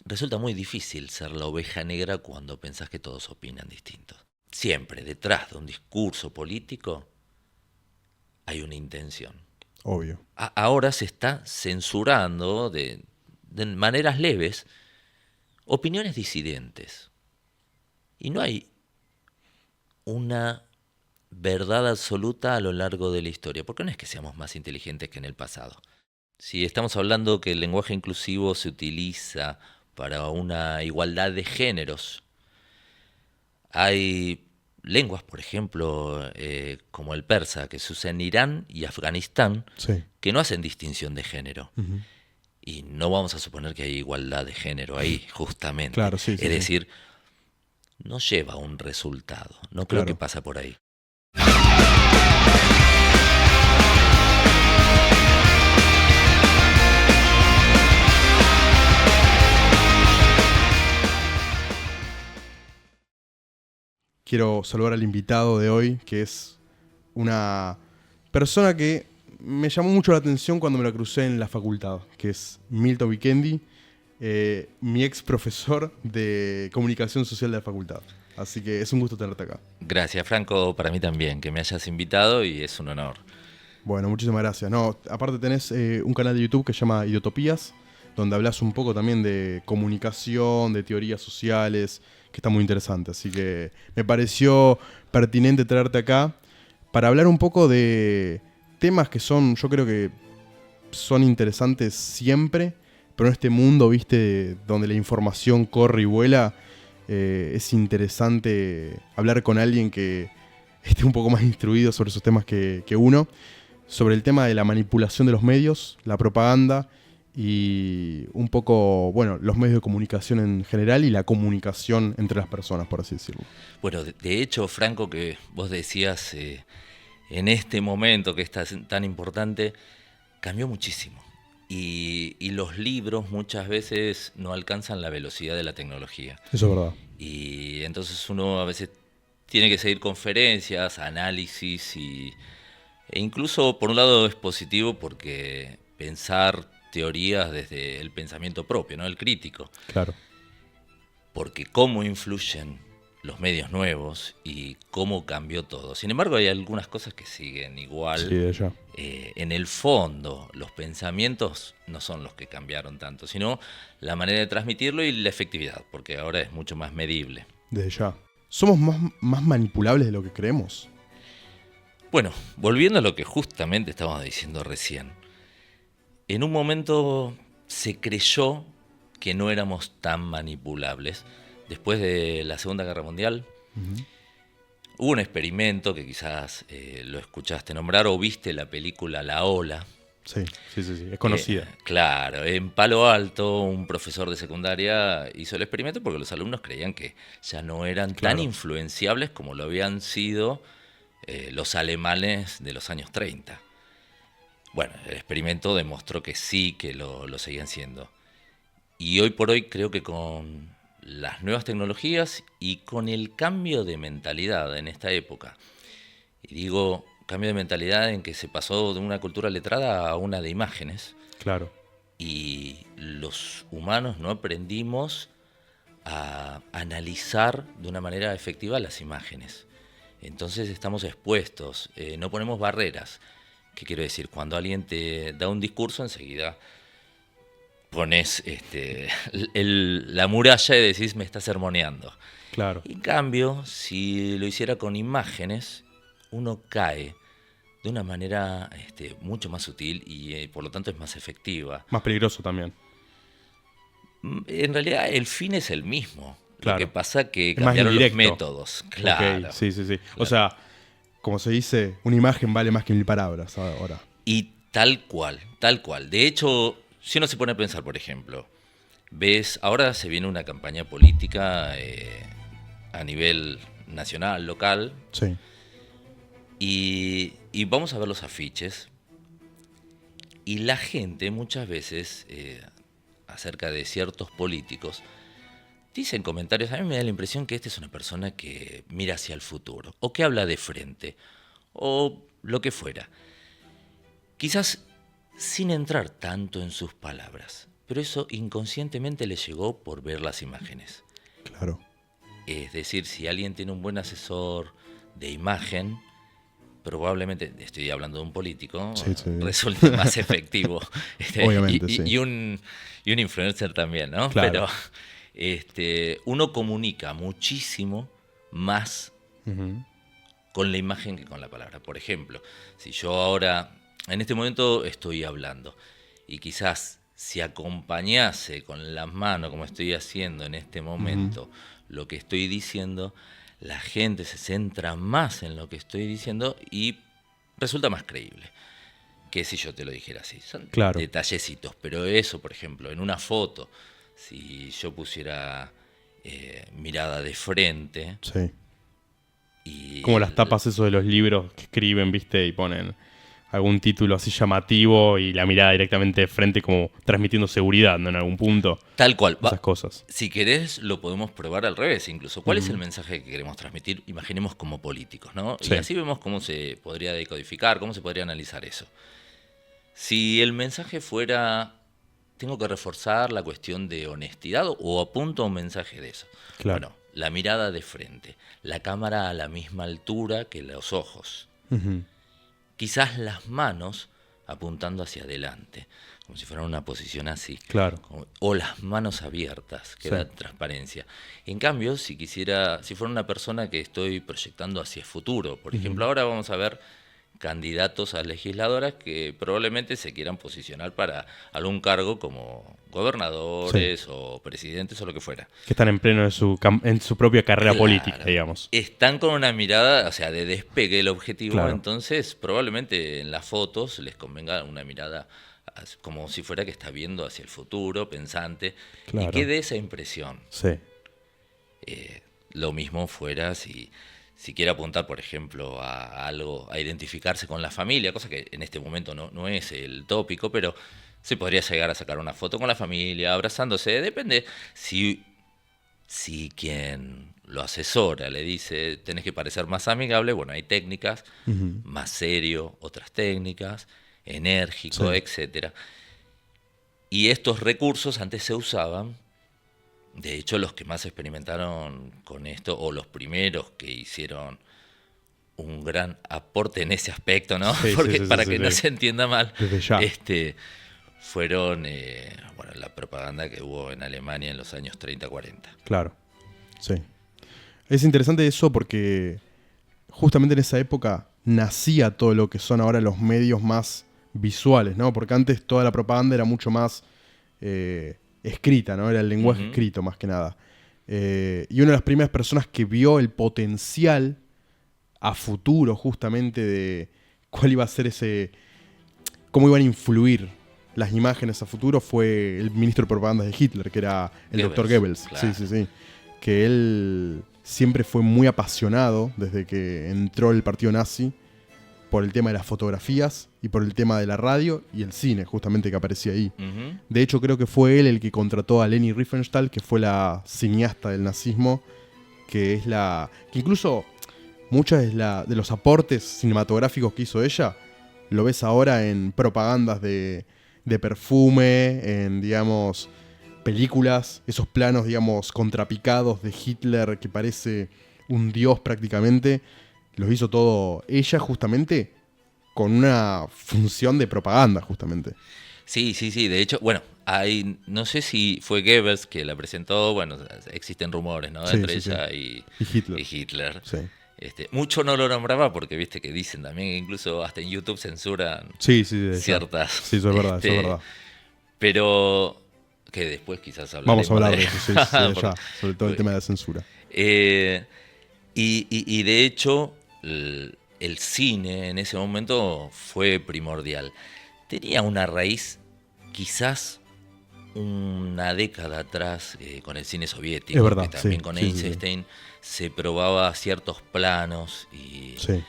resulta muy difícil ser la oveja negra cuando pensás que todos opinan distinto. Siempre detrás de un discurso político hay una intención. Obvio. Ahora se está censurando de maneras leves opiniones disidentes. Y no hay una verdad absoluta a lo largo de la historia, porque no es que seamos más inteligentes que en el pasado. Si estamos hablando que el lenguaje inclusivo se utiliza para una igualdad de géneros, hay lenguas, por ejemplo, como el persa, que se usa en Irán y Afganistán, Sí. que no hacen distinción de género. Ujú. Y no vamos a suponer que hay igualdad de género ahí, justamente. Claro, sí, Es sí, sí. decir, no lleva a un resultado. No creo que Claro. pasa por ahí. Quiero saludar al invitado de hoy, que es una persona que me llamó mucho la atención cuando me la crucé en la facultad, que es Milton Vikendi, mi ex profesor de comunicación social de la facultad. Así que es un gusto tenerte acá. Gracias, Franco, para mí también, que me hayas invitado y es un honor. Bueno, muchísimas gracias. No, aparte tenés un canal de YouTube que se llama Idiotopías, donde hablas un poco también de comunicación, de teorías sociales, que está muy interesante. Así que me pareció pertinente traerte acá para hablar un poco de temas que son, yo creo que son interesantes siempre, pero en este mundo, viste, donde la información corre y vuela, es interesante hablar con alguien que esté un poco más instruido sobre esos temas que uno, sobre el tema de la manipulación de los medios, la propaganda y un poco, bueno, los medios de comunicación en general y la comunicación entre las personas, por así decirlo. Bueno, de hecho, Franco, que vos decías, en este momento que es tan importante, cambió muchísimo. Y los libros muchas veces no alcanzan la velocidad de la tecnología. Eso es verdad. Y entonces uno a veces tiene que seguir conferencias, análisis e incluso por un lado es positivo porque pensar teorías desde el pensamiento propio, ¿no? El crítico. Claro. Porque cómo influyen los medios nuevos y cómo cambió todo. Sin embargo, hay algunas cosas que siguen igual. Sí, de allá. En el fondo, los pensamientos no son los que cambiaron tanto, sino la manera de transmitirlo y la efectividad, porque ahora es mucho más medible. Desde ya. ¿Somos más manipulables de lo que creemos? Bueno, volviendo a lo que justamente estábamos diciendo recién, en un momento se creyó que no éramos tan manipulables. Después de la Segunda Guerra Mundial, Ujú. hubo un experimento que quizás lo escuchaste nombrar o viste la película La Ola. Sí, sí, sí, sí. Es conocida. Claro, en Palo Alto un profesor de secundaria hizo el experimento porque los alumnos creían que ya no eran tan Claro. influenciables como lo habían sido los alemanes de los años 30. Bueno, el experimento demostró que sí, que lo seguían siendo. Y hoy por hoy creo que con las nuevas tecnologías y con el cambio de mentalidad en esta época, y digo cambio de mentalidad en que se pasó de una cultura letrada a una de imágenes, Claro. y los humanos no aprendimos a analizar de una manera efectiva las imágenes. Entonces estamos expuestos, no ponemos barreras. ¿Qué quiero decir? Cuando alguien te da un discurso, enseguida pones la muralla y decís me está sermoneando. Claro. En cambio, si lo hiciera con imágenes, uno cae de una manera mucho más sutil y por lo tanto es más efectiva. Más peligroso también. En realidad el fin es el mismo. Claro. Lo que pasa es que Es más cambiaron los indirecto. métodos. Claro. Ok, sí, sí, sí. Claro. O sea, como se dice, una imagen vale más que 1000 palabras ahora. Y tal cual, tal cual. De hecho, si uno se pone a pensar, por ejemplo, ves, ahora se viene una campaña política a nivel nacional, local, Sí. y vamos a ver los afiches. Y la gente muchas veces, acerca de ciertos políticos, dicen comentarios, a mí me da la impresión que esta es una persona que mira hacia el futuro, o que habla de frente, o lo que fuera. Quizás sin entrar tanto en sus palabras, pero eso inconscientemente le llegó por ver las imágenes. Claro. Es decir, si alguien tiene un buen asesor de imagen, probablemente, estoy hablando de un político, Sí, sí. resulte más efectivo. Obviamente, sí. Y un influencer también, ¿no? Claro. Pero uno comunica muchísimo más Ujú. con la imagen que con la palabra. Por ejemplo, si yo ahora, en este momento estoy hablando, y quizás si acompañase con las manos, como estoy haciendo en este momento, lo que estoy diciendo, la gente se centra más en lo que estoy diciendo y resulta más creíble que si yo te lo dijera así. Son Claro. detallecitos, pero eso, por ejemplo, en una foto, si yo pusiera mirada de frente Sí. y Como las tapas eso de los libros que escriben, ¿viste? Y ponen algún título así llamativo y la mirada directamente de frente como transmitiendo seguridad, ¿no? En algún punto. tal cual. Esas cosas. Si querés, lo podemos probar al revés incluso. ¿Cuál es el mensaje que queremos transmitir? Imaginemos como políticos, ¿no? Sí. Y así vemos cómo se podría decodificar, cómo se podría analizar eso. Si el mensaje fuera, tengo que reforzar la cuestión de honestidad o apunto a un mensaje de eso. Claro. Bueno, la mirada de frente, la cámara a la misma altura que los ojos. Ujú. Quizás las manos apuntando hacia adelante, como si fuera una posición así. Claro. O las manos abiertas, que Sí. da transparencia. En cambio, si fuera una persona que estoy proyectando hacia el futuro, por ejemplo, ahora vamos a ver candidatos a legisladoras que probablemente se quieran posicionar para algún cargo como gobernadores o presidentes o lo que fuera. Que están en pleno en su propia carrera Claro. política, digamos. Están con una mirada, o sea, de despegue del objetivo, Claro. entonces probablemente en las fotos les convenga una mirada como si fuera que está viendo hacia el futuro, pensante, Claro. y que dé esa impresión. Sí. Lo mismo fuera si quiere apuntar, por ejemplo, a algo, a identificarse con la familia, cosa que en este momento no es el tópico, pero se podría llegar a sacar una foto con la familia, abrazándose, depende. Si quien lo asesora le dice tenés que parecer más amigable, bueno, hay técnicas, más serio, otras técnicas, enérgico, Sí. etcétera. Y estos recursos antes se usaban. De hecho, los que más experimentaron con esto, o los primeros que hicieron un gran aporte en ese aspecto, ¿no? Sí, Porque sí, para sí, que sí. no se entienda mal, Desde ya. fueron la propaganda que hubo en Alemania en los años 30-40. Claro. Sí. Es interesante eso porque justamente en esa época nacía todo lo que son ahora los medios más visuales, ¿no? Porque antes toda la propaganda era mucho más escrita, ¿no? Era el lenguaje escrito más que nada. Y una de las primeras personas que vio el potencial a futuro justamente de cuál iba a ser cómo iban a influir las imágenes a futuro fue el ministro de propaganda de Hitler, que era el Goebbels, doctor Goebbels. claro. Sí. Que él siempre fue muy apasionado desde que entró el partido nazi por el tema de las fotografías y por el tema de la radio y el cine, justamente que aparecía ahí. Ujú. De hecho, creo que fue él el que contrató a Leni Riefenstahl, que fue la cineasta del nazismo, que incluso muchos de los aportes cinematográficos que hizo ella, lo ves ahora en propagandas de perfume, en, digamos, películas, esos planos, digamos, contrapicados de Hitler que parece un dios prácticamente, los hizo todo ella justamente con una función de propaganda justamente. Sí. De hecho, bueno, no sé si fue Goebbels que la presentó, bueno, existen rumores, ¿no? Sí, Entre sí, ella y Hitler. y Hitler. Sí. Mucho no lo nombraba porque viste que dicen también, incluso hasta en YouTube censuran Sí, ciertas. Sí, eso es verdad, eso es verdad. Pero que después quizás hablaremos Vamos a hablar de eso, sí, Porque- ya, sobre todo el tema de la censura. Y de hecho, el cine en ese momento fue primordial. Tenía una raíz quizás una década atrás con el cine soviético, Es verdad, que también sí, con sí, Eisenstein se probaba ciertos planos Sí.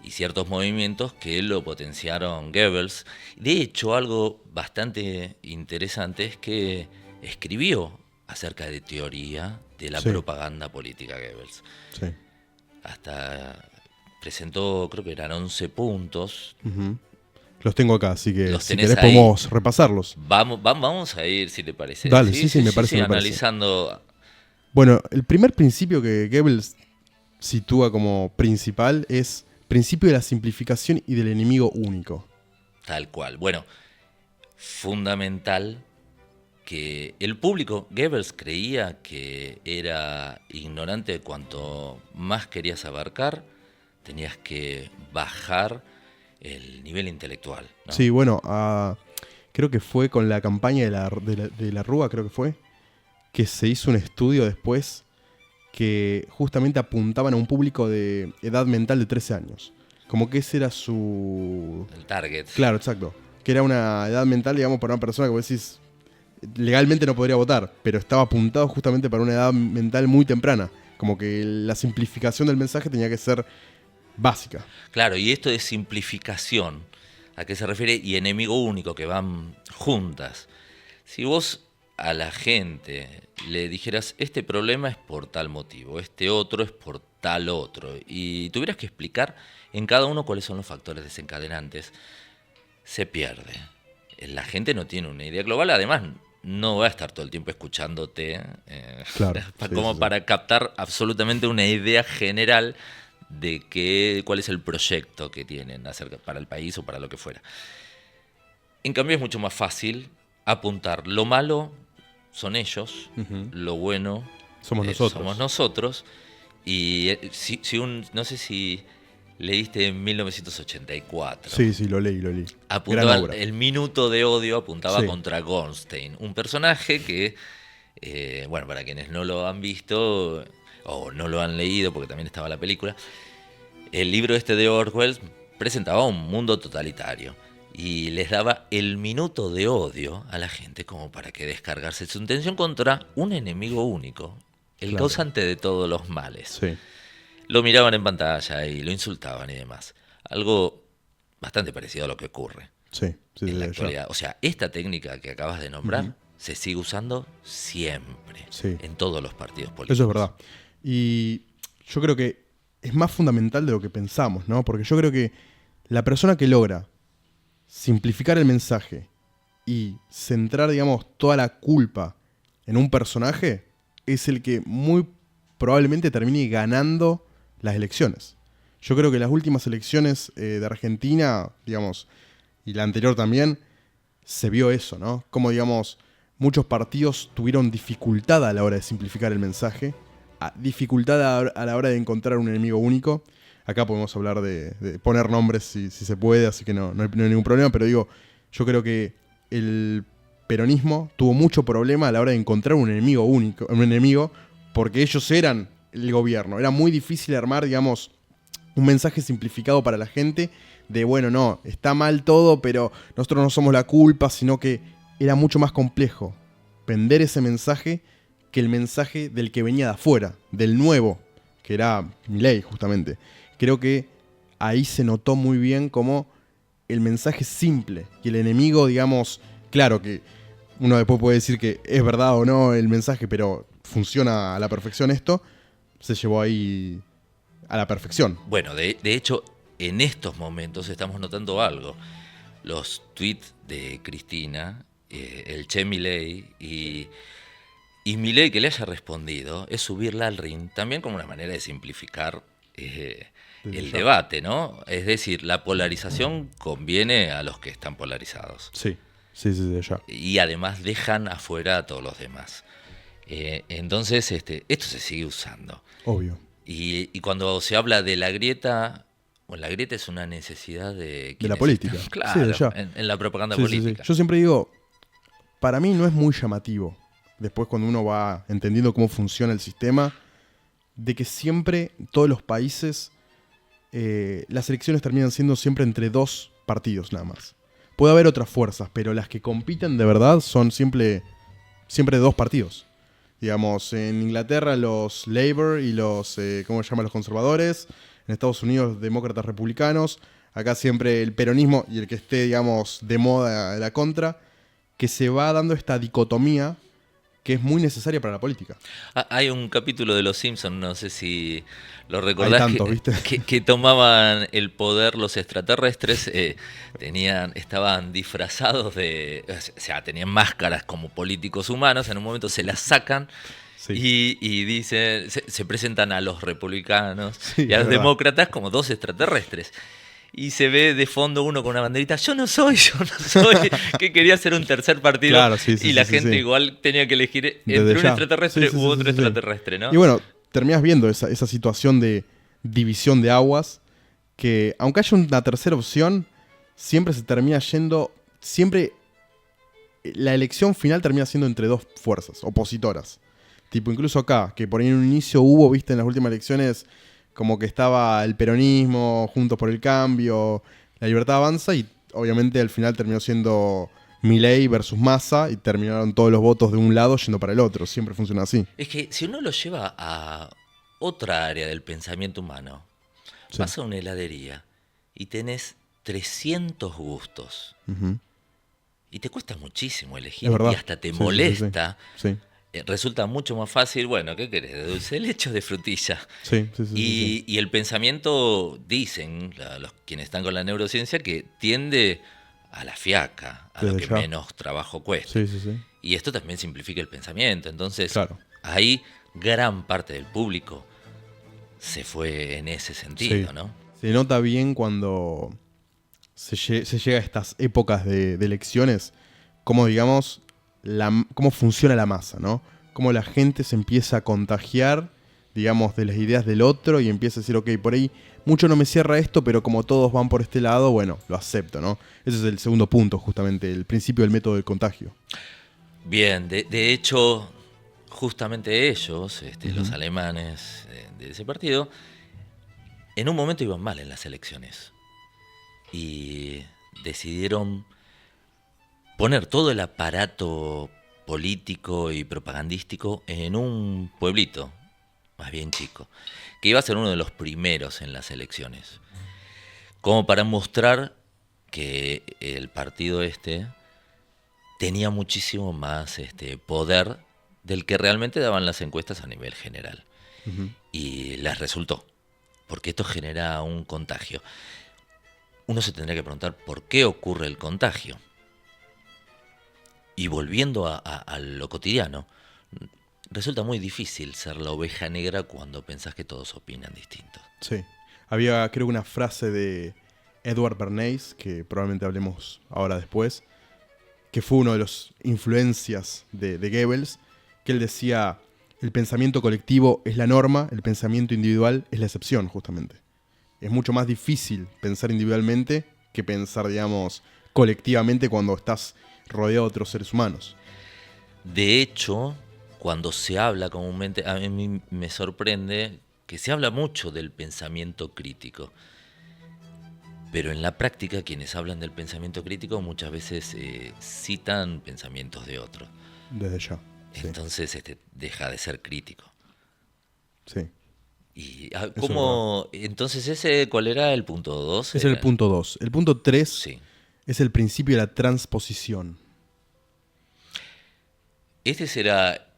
y ciertos movimientos que lo potenciaron Goebbels. De hecho, algo bastante interesante es que escribió acerca de teoría de la Sí. propaganda política Goebbels. Sí. Hasta presentó, creo que eran 11 puntos. Ujú. Los tengo acá, así que Los si tenés querés ahí. podemos repasarlos. Vamos a ir, si te parece. Dale, sí, me parece, me parece. Analizando. Bueno, el primer principio que Goebbels sitúa como principal es principio de la simplificación y del enemigo único. Tal cual. Bueno, fundamental que el público, Goebbels creía que era ignorante. Cuanto más querías abarcar, tenías que bajar el nivel intelectual, ¿no? Sí, bueno, creo que fue con la campaña de la Rúa, creo que fue, que se hizo un estudio después que justamente apuntaban a un público de edad mental de 13 años. Como que ese era su... El target. Claro, exacto. Que era una edad mental, digamos, para una persona que vos decís, legalmente no podría votar, pero estaba apuntado justamente para una edad mental muy temprana. Como que la simplificación del mensaje tenía que ser básica. Claro, y esto de simplificación, ¿a qué se refiere? Y enemigo único, que van juntas. Si vos a la gente le dijeras, este problema es por tal motivo, este otro es por tal otro, y tuvieras que explicar en cada uno cuáles son los factores desencadenantes, se pierde. La gente no tiene una idea global, además no va a estar todo el tiempo escuchándote, Claro, como sí. para captar absolutamente una idea general de cuál es el proyecto que tienen para el país o para lo que fuera. En cambio es mucho más fácil apuntar lo malo son ellos, lo bueno Somos nosotros. Y no sé si leíste en 1984. Sí, lo leí. Apuntaba, Gran obra. el minuto de odio apuntaba Sí. contra Goldstein, un personaje que, bueno, para quienes no lo han visto o no lo han leído, porque también estaba la película, el libro este de Orwell presentaba un mundo totalitario y les daba el minuto de odio a la gente como para que descargarse su intención contra un enemigo único, el Claro. causante de todos los males. Sí. Lo miraban en pantalla y lo insultaban y demás. Algo bastante parecido a lo que ocurre Sí, en la ya. actualidad. O sea, esta técnica que acabas de nombrar se sigue usando siempre Sí. en todos los partidos políticos. Eso es verdad. Y yo creo que es más fundamental de lo que pensamos, ¿no? Porque yo creo que la persona que logra simplificar el mensaje y centrar, digamos, toda la culpa en un personaje es el que muy probablemente termine ganando las elecciones. Yo creo que las últimas elecciones de Argentina, digamos, y la anterior también, se vio eso, ¿no? Como, digamos, muchos partidos tuvieron dificultad a la hora de simplificar el mensaje, dificultad a la hora de encontrar un enemigo único. Acá podemos hablar de poner nombres si se puede, así que no hay ningún problema, pero digo, yo creo que el peronismo tuvo mucho problema a la hora de encontrar un enemigo único, un enemigo, porque ellos eran el gobierno. Era muy difícil armar, digamos, un mensaje simplificado para la gente de, bueno, no, está mal todo, pero nosotros no somos la culpa, sino que era mucho más complejo vender ese mensaje que el mensaje del que venía de afuera, del nuevo, que era Milei, justamente. Creo que ahí se notó muy bien como el mensaje simple y el enemigo, digamos, claro que uno después puede decir que es verdad o no el mensaje, pero funciona a la perfección esto, se llevó ahí a la perfección. Bueno, de hecho, en estos momentos estamos notando algo. Los tweets de Cristina, el Che Milei y Milei que le haya respondido es subirla al ring también como una manera de simplificar el debate, ¿no? Es decir, la polarización conviene a los que están polarizados. Sí, ya. Y además dejan afuera a todos los demás. Entonces, esto se sigue usando. Obvio. Y cuando se habla de la grieta, bueno, la grieta es una necesidad de la política. Claro, sí, en la propaganda sí, política. Sí. Yo siempre digo, para mí no es muy llamativo, después cuando uno va entendiendo cómo funciona el sistema, de que siempre, todos los países, las elecciones terminan siendo siempre entre dos partidos nada más. Puede haber otras fuerzas, pero las que compiten de verdad son siempre dos partidos. Digamos, en Inglaterra los Labour y los, ¿cómo se llaman? Los conservadores. En Estados Unidos, demócratas republicanos. Acá siempre el peronismo y el que esté, digamos, de moda de la contra. Que se va dando esta dicotomía que es muy necesaria para la política. Hay un capítulo de Los Simpsons, no sé si lo Hay recordás, tantos, ¿viste? que tomaban el poder los extraterrestres, estaban disfrazados o sea, tenían máscaras como políticos humanos, en un momento se las sacan Sí, y dicen, se presentan a los republicanos sí, y a es los verdad. demócratas como dos extraterrestres. Y se ve de fondo uno con una banderita, yo no soy, que quería hacer un tercer partido Claro, sí, sí, y sí, la sí, gente sí. igual tenía que elegir Desde entre un ya. Sí, extraterrestre sí, u sí, otro sí, sí. extraterrestre, ¿no? Y bueno, terminás viendo esa situación de división de aguas, que aunque haya una tercera opción, siempre se termina yendo, siempre la elección final termina siendo entre dos fuerzas opositoras. Tipo, incluso acá, que por ahí en un inicio hubo, viste, en las últimas elecciones, como que estaba el peronismo, Juntos por el Cambio, La Libertad Avanza, y obviamente al final terminó siendo Milei versus Massa, y terminaron todos los votos de un lado yendo para el otro. Siempre funciona así. Es que si uno lo lleva a otra área del pensamiento humano, Sí. vas a una heladería y tenés 300 gustos Ujú. y te cuesta muchísimo Es elegir y verdad. hasta te Sí, sí, sí, sí. molesta. Sí, Resulta mucho más fácil, bueno, ¿qué querés? ¿De dulce de leche o de frutilla? sí, sí, sí, sí, sí. Y el pensamiento, dicen los quienes están con la neurociencia, que tiende a la fiaca, a lo Desde que ya. menos trabajo cuesta. Sí, sí, sí. Y esto también simplifica el pensamiento. Entonces, Claro. ahí gran parte del público se fue en ese sentido, Sí. ¿no? Se nota bien cuando se llega a estas épocas de elecciones, cómo, digamos, cómo funciona la masa, ¿no? Cómo la gente se empieza a contagiar, digamos, de las ideas del otro y empieza a decir, ok, por ahí mucho no me cierra esto, pero como todos van por este lado, bueno, lo acepto, ¿no? Ese es el segundo punto, justamente, el principio del método del contagio. Bien, de hecho, justamente ellos, los Ujú. alemanes de ese partido, en un momento iban mal en las elecciones y decidieron poner todo el aparato político y propagandístico en un pueblito, más bien chico, que iba a ser uno de los primeros en las elecciones, como para mostrar que el partido tenía muchísimo más poder del que realmente daban las encuestas a nivel general. Ujú. Y les resultó, porque esto genera un contagio. Uno se tendría que preguntar por qué ocurre el contagio. Y volviendo a lo cotidiano, resulta muy difícil ser la oveja negra cuando pensás que todos opinan distinto. Sí. Había, creo, una frase de Edward Bernays, que probablemente hablemos ahora después, que fue uno de los influencias de Goebbels, que él decía, el pensamiento colectivo es la norma, el pensamiento individual es la excepción, justamente. Es mucho más difícil pensar individualmente que pensar, digamos, colectivamente cuando estás rodeado de otros seres humanos. De hecho, cuando se habla comúnmente, a mí me sorprende que se habla mucho del pensamiento crítico. Pero en la práctica, quienes hablan del pensamiento crítico muchas veces citan pensamientos de otros. Desde ya. Sí, Entonces deja de ser crítico. sí. Y Eso es verdad. ¿cómo? Entonces ¿cuál era el punto 2? Ese es el punto 2. El punto 3 Sí. es el principio de la transposición. Este será,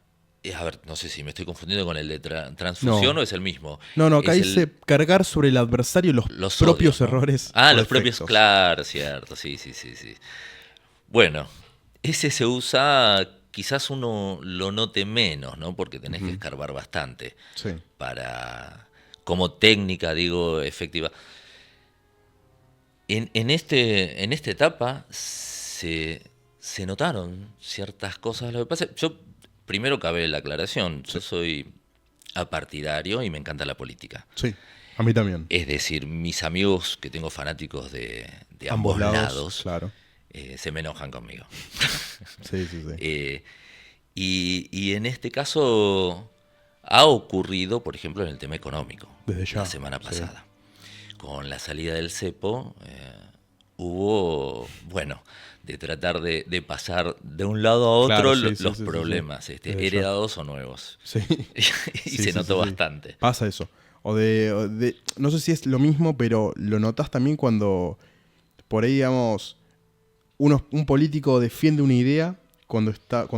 a ver, no sé si me estoy confundiendo con el de transfusión No. o es el mismo. No, acá Es dice cargar sobre el adversario los los propios odios, ¿no? errores Ah, o los propios, defectos. claro, cierto, sí, sí, sí, sí. Bueno, ese se usa, quizás uno lo note menos, ¿no? Porque tenés que Ujú. escarbar bastante Sí, como técnica, digo, efectiva. En esta etapa se notaron ciertas cosas. Lo que pasa, yo primero cabe la aclaración, sí, yo soy apartidario y me encanta la política. sí. A mí también. Es decir, mis amigos que tengo fanáticos de Ambos ambos lados, lados claro. se me enojan conmigo. Sí, sí, sí. Eh, y en este caso ha ocurrido, por ejemplo, en el tema económico, Desde la ya. semana Sí. pasada. Con la salida del cepo, hubo, bueno, de tratar de pasar de un lado a Claro, otro sí, sí, los sí, sí, sí. problemas, Desde ya. heredados o nuevos. Sí. Y Sí, se sí, notó sí, sí. bastante. Pasa eso. No sé si es lo mismo, pero lo notas también cuando por ahí, digamos, un político defiende una idea cuando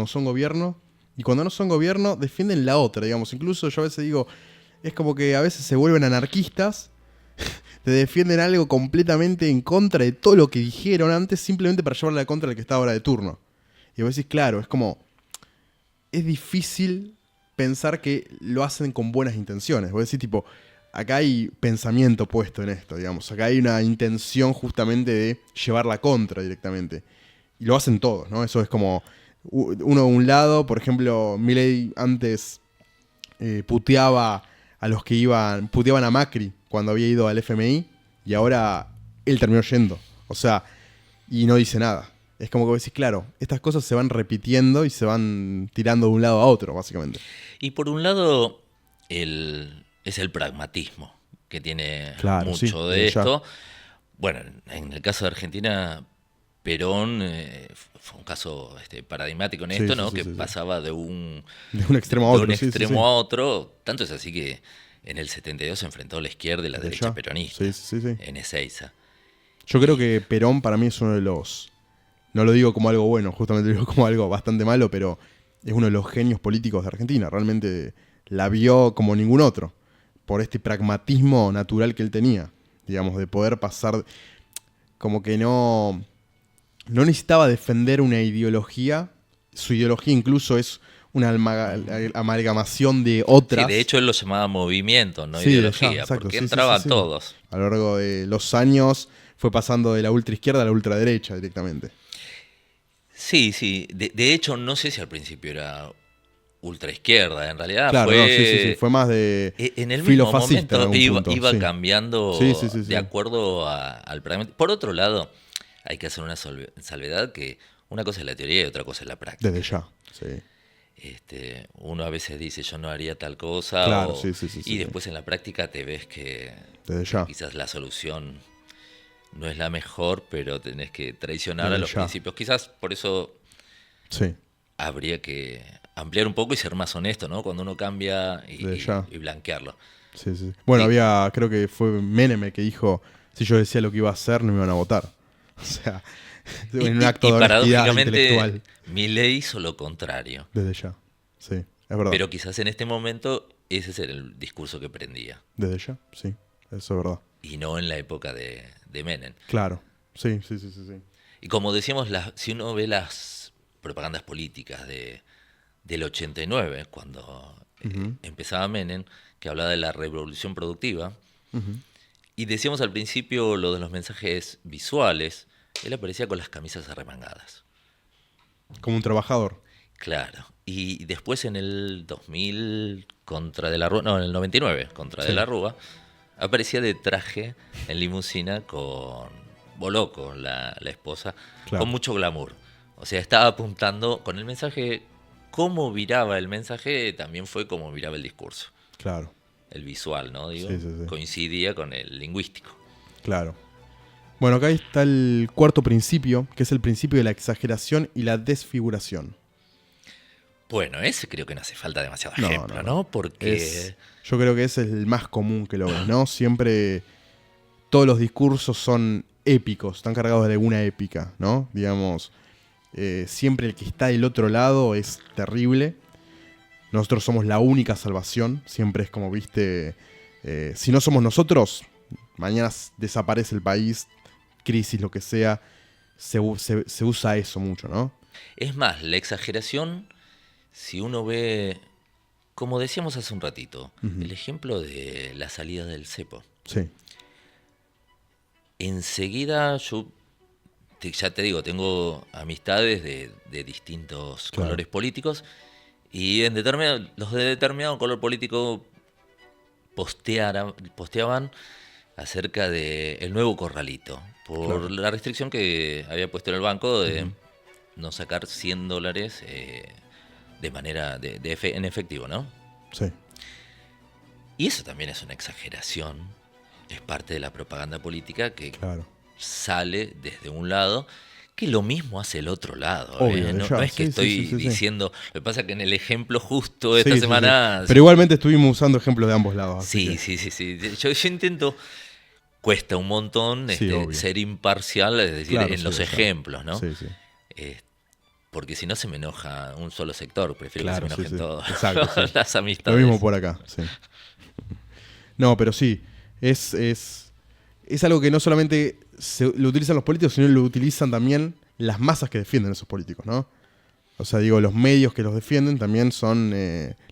son gobierno y cuando no son gobierno defienden la otra, digamos. Incluso yo a veces digo, es como que a veces se vuelven anarquistas, te defienden algo completamente en contra de todo lo que dijeron antes, simplemente para llevarle la contra al que está ahora de turno. Y vos decís, claro, es como, es difícil pensar que lo hacen con buenas intenciones. Vos decís, tipo, acá hay pensamiento puesto en esto, digamos. Acá hay una intención justamente de llevar la contra directamente. Y lo hacen todos, ¿no? Eso es como uno de un lado, por ejemplo, Milei antes puteaba a los que puteaban a Macri cuando había ido al FMI y ahora él terminó yendo. O sea, y no dice nada. Es como que vos decís, claro, estas cosas se van repitiendo y se van tirando de un lado a otro, básicamente. Y por un lado, es el pragmatismo que tiene Claro, mucho sí, de ya. esto. Bueno, en el caso de Argentina, Perón fue un caso paradigmático en Sí, esto, sí, ¿no? sí, Que sí, sí. pasaba de un De un extremo a de otro, un sí, sí, extremo sí. a otro. Tanto es así que en el 72 se enfrentó a la izquierda y la Desde derecha ya. peronista Sí, sí, sí. en Ezeiza. Yo creo Y que Perón para mí es uno de los... No lo digo como algo bueno, justamente lo digo como algo bastante malo, pero es uno de los genios políticos de Argentina. Realmente la vio como ningún otro, por este pragmatismo natural que él tenía, digamos, de poder pasar, como que no necesitaba defender una ideología, su ideología incluso es una amalgamación de sí, de otras. hecho él lo llamaba movimiento, no Sí, de ya, ideología, exacto, porque sí, sí, sí, entraban sí. todos. A lo largo de los años fue pasando de la ultraizquierda a la ultraderecha directamente. Sí, sí. De hecho, no sé si al principio era ultraizquierda. En realidad Claro, no, sí, sí, sí. fue Fue más de en el mismo filofascista en momento algún punto. iba Sí. Sí, sí, cambiando sí, de sí. acuerdo al pragmatismo. Por otro lado, hay que hacer una salvedad que una cosa es la teoría y otra cosa es la Desde práctica. ya. Sí. Uno a veces dice yo no haría tal cosa Claro, sí, sí, sí, sí, y sí. después en la práctica te ves Desde que ya. quizás la solución no es la mejor, pero tenés que traicionar a Desde los ya. principios. Quizás por eso Sí. habría que ampliar un poco y ser más honesto, ¿no? Cuando uno cambia Desde ya. y blanquearlo. Sí, sí. Bueno, Y, creo que fue Menem el que dijo, si yo decía lo que iba a hacer, no me iban a votar. O sea, en un acto y de honestidad paradójicamente, intelectual. Milei hizo lo contrario. Desde ya. Sí, es verdad. Pero quizás en este momento ese es el discurso que prendía. Desde ya, sí. Eso es verdad. Y no en la época de Menem. Claro. Sí, sí, sí, sí, sí. Y como decíamos, si uno ve las propagandas políticas del 89, cuando Ujú, empezaba Menem, que hablaba de la revolución productiva, ujú. y decíamos al principio lo de los mensajes visuales, él aparecía con las camisas arremangadas. Como un trabajador. Claro. Y después en el 2000, contra De la Rúa, no, en el 99, contra De Sí, la Rúa, aparecía de traje en limusina con Boloco, la esposa, con claro, mucho glamour. O sea, estaba apuntando con el mensaje, cómo viraba el mensaje, también fue como viraba el discurso. claro. El visual, ¿no? Digo, Sí, sí, sí. coincidía con el lingüístico. Claro. Bueno, acá está el cuarto principio, que es el principio de la exageración y la desfiguración. Bueno, ese creo que no hace falta demasiado No, ejemplo, no, ¿no? no. Porque Yo creo que ese es el más común que lo ves, ¿no? Siempre todos los discursos son épicos, están cargados de alguna épica, ¿no? Digamos, siempre el que está del otro lado es terrible. Nosotros somos la única salvación. Siempre es como, viste, si no somos nosotros, mañana desaparece el país, crisis, lo que sea. Se usa eso mucho, ¿no? es más, la exageración, si uno ve, como decíamos hace un ratito, Ujú. el ejemplo de la salida del cepo. Sí, Enseguida yo, ya te digo, tengo amistades de distintos claro. colores políticos y los de determinado color político posteaban acerca del nuevo corralito, por Claro. la restricción que había puesto en el banco de Ujú. no sacar $100 de manera en efectivo, ¿no? Sí, Y eso también es una exageración, es parte de la propaganda política que claro. sale desde un lado, que lo mismo hace el otro lado. Obvio, de No ya. es que Sí, sí, sí, estoy sí, sí. diciendo, lo que pasa es que en el ejemplo justo de Sí, esta sí, sí. semana, Pero igualmente estuvimos usando ejemplos de ambos lados, así sí, que. sí, sí, sí. Yo intento, cuesta un montón Sí, obvio. ser imparcial, es decir, Claro, en sí, los de ya. ejemplos, ¿no? Sí, sí. Eh, porque si no se me enoja un solo sector, prefiero Claro, que se sí, me enojen sí. todos. Exacto, sí. Las Lo amistades. mismo por acá, sí. No, pero sí, es algo que no solamente lo utilizan los políticos, sino lo utilizan también las masas que defienden a esos políticos, ¿no? O sea, digo, los medios que los defienden también son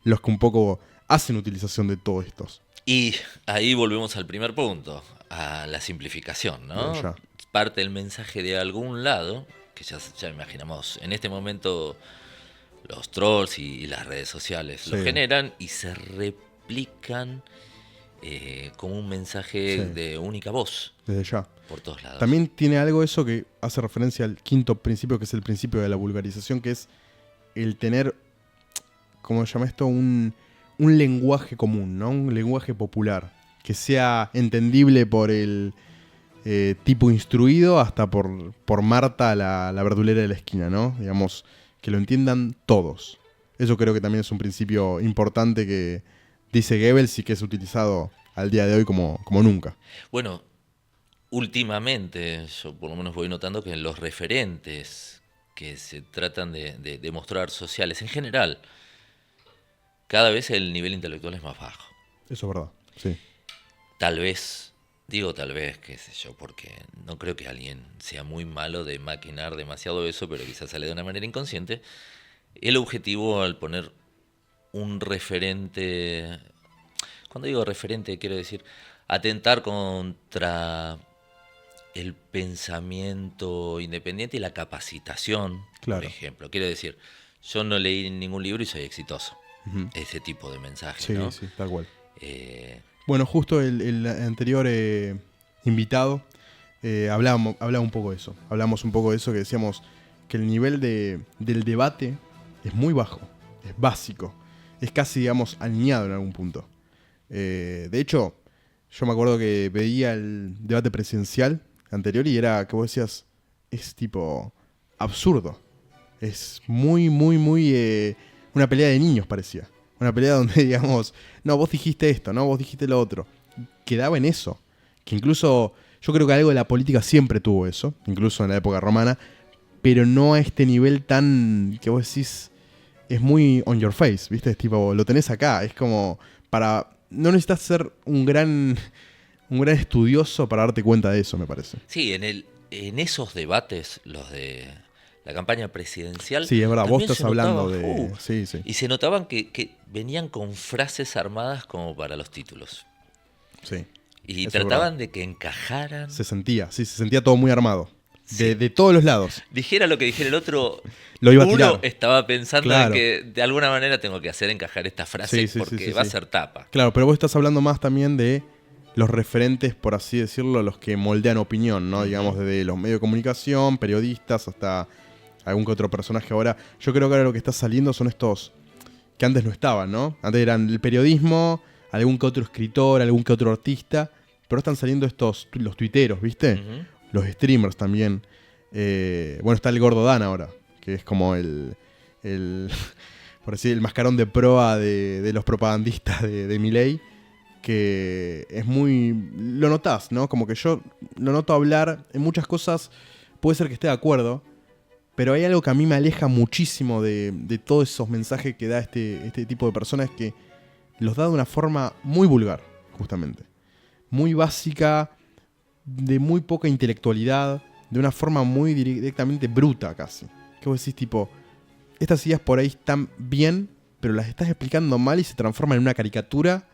los que un poco hacen utilización de todos estos. Y ahí volvemos al primer punto, a la simplificación, Desde ¿no? ya. Parte el mensaje de algún lado, que ya imaginamos, en este momento los trolls y las redes sociales lo Sí. generan y se replican como un mensaje Sí. de única voz Desde ya. por todos lados. También tiene algo eso que hace referencia al quinto principio, que es el principio de la vulgarización, que es el tener, ¿cómo se llama esto? Un lenguaje común, ¿no? Un lenguaje popular, que sea entendible por el tipo instruido hasta por Marta, la verdulera de la esquina, ¿no? Digamos, que lo entiendan todos. Eso creo que también es un principio importante que dice Goebbels y que es utilizado al día de hoy como nunca. Bueno, últimamente yo por lo menos voy notando que los referentes que se tratan de mostrar sociales en general, cada vez el nivel intelectual es más bajo. Eso es verdad, sí. Tal vez, digo tal vez, qué sé yo, porque no creo que alguien sea muy malo de maquinar demasiado eso, pero quizás sale de una manera inconsciente. El objetivo al poner un referente, cuando digo referente quiero decir atentar contra el pensamiento independiente y la capacitación, Claro. por ejemplo. Quiero decir, yo no leí ningún libro y soy exitoso. Ujú. Ese tipo de mensaje, Sí, ¿no? sí, tal cual. Eh, Bueno, justo el anterior invitado hablaba un poco de eso. Hablamos un poco de eso, que decíamos que el nivel del debate es muy bajo, es básico, es casi, digamos, alineado en algún punto. De hecho, yo me acuerdo que veía el debate presidencial anterior y era que vos decías, es tipo absurdo. Es muy, muy, muy una pelea de niños parecía. Una pelea donde, digamos, no, vos dijiste esto, no, vos dijiste lo otro. Quedaba en eso. Que incluso, yo creo que algo de la política siempre tuvo eso, incluso en la época romana, pero no a este nivel tan, que vos decís, es muy on your face, ¿viste? Es tipo, lo tenés acá, es como, no necesitas ser un gran estudioso para darte cuenta de eso, me parece. sí, en esos debates, los de la campaña presidencial, Sí, es verdad, vos también estás se hablando notaba, de... Sí, sí, y se notaban que venían con frases armadas como para los títulos. sí. Y Eso es trataban de que encajaran. Se sentía todo muy armado. Sí. De todos los lados. Dijera lo que dijera el otro, Lo iba a uno tirar. estaba pensando Claro. en que de alguna manera tengo que hacer encajar esta frase Sí, sí, porque sí, sí, va a sí. ser tapa. Claro, pero vos estás hablando más también de los referentes, por así decirlo, los que moldean opinión, ¿no? Ujú. Digamos, desde los medios de comunicación, periodistas, hasta algún que otro personaje ahora. Yo creo que ahora lo que está saliendo son estos que antes no estaban, ¿no? Antes eran el periodismo, algún que otro escritor, algún que otro artista, pero están saliendo los tuiteros, ¿viste? Ujú. Los streamers también. Bueno, está el Gordo Dan ahora, que es como por decir, el mascarón de proa de los propagandistas de Milei, que es muy... Lo notás, ¿no? Como que yo lo noto hablar en muchas cosas, puede ser que esté de acuerdo, pero hay algo que a mí me aleja muchísimo de todos esos mensajes que da este tipo de personas, que los da de una forma muy vulgar, justamente. Muy básica, de muy poca intelectualidad, de una forma muy directamente bruta casi. Que vos decís tipo, estas ideas por ahí están bien, pero las estás explicando mal y se transforman en una caricatura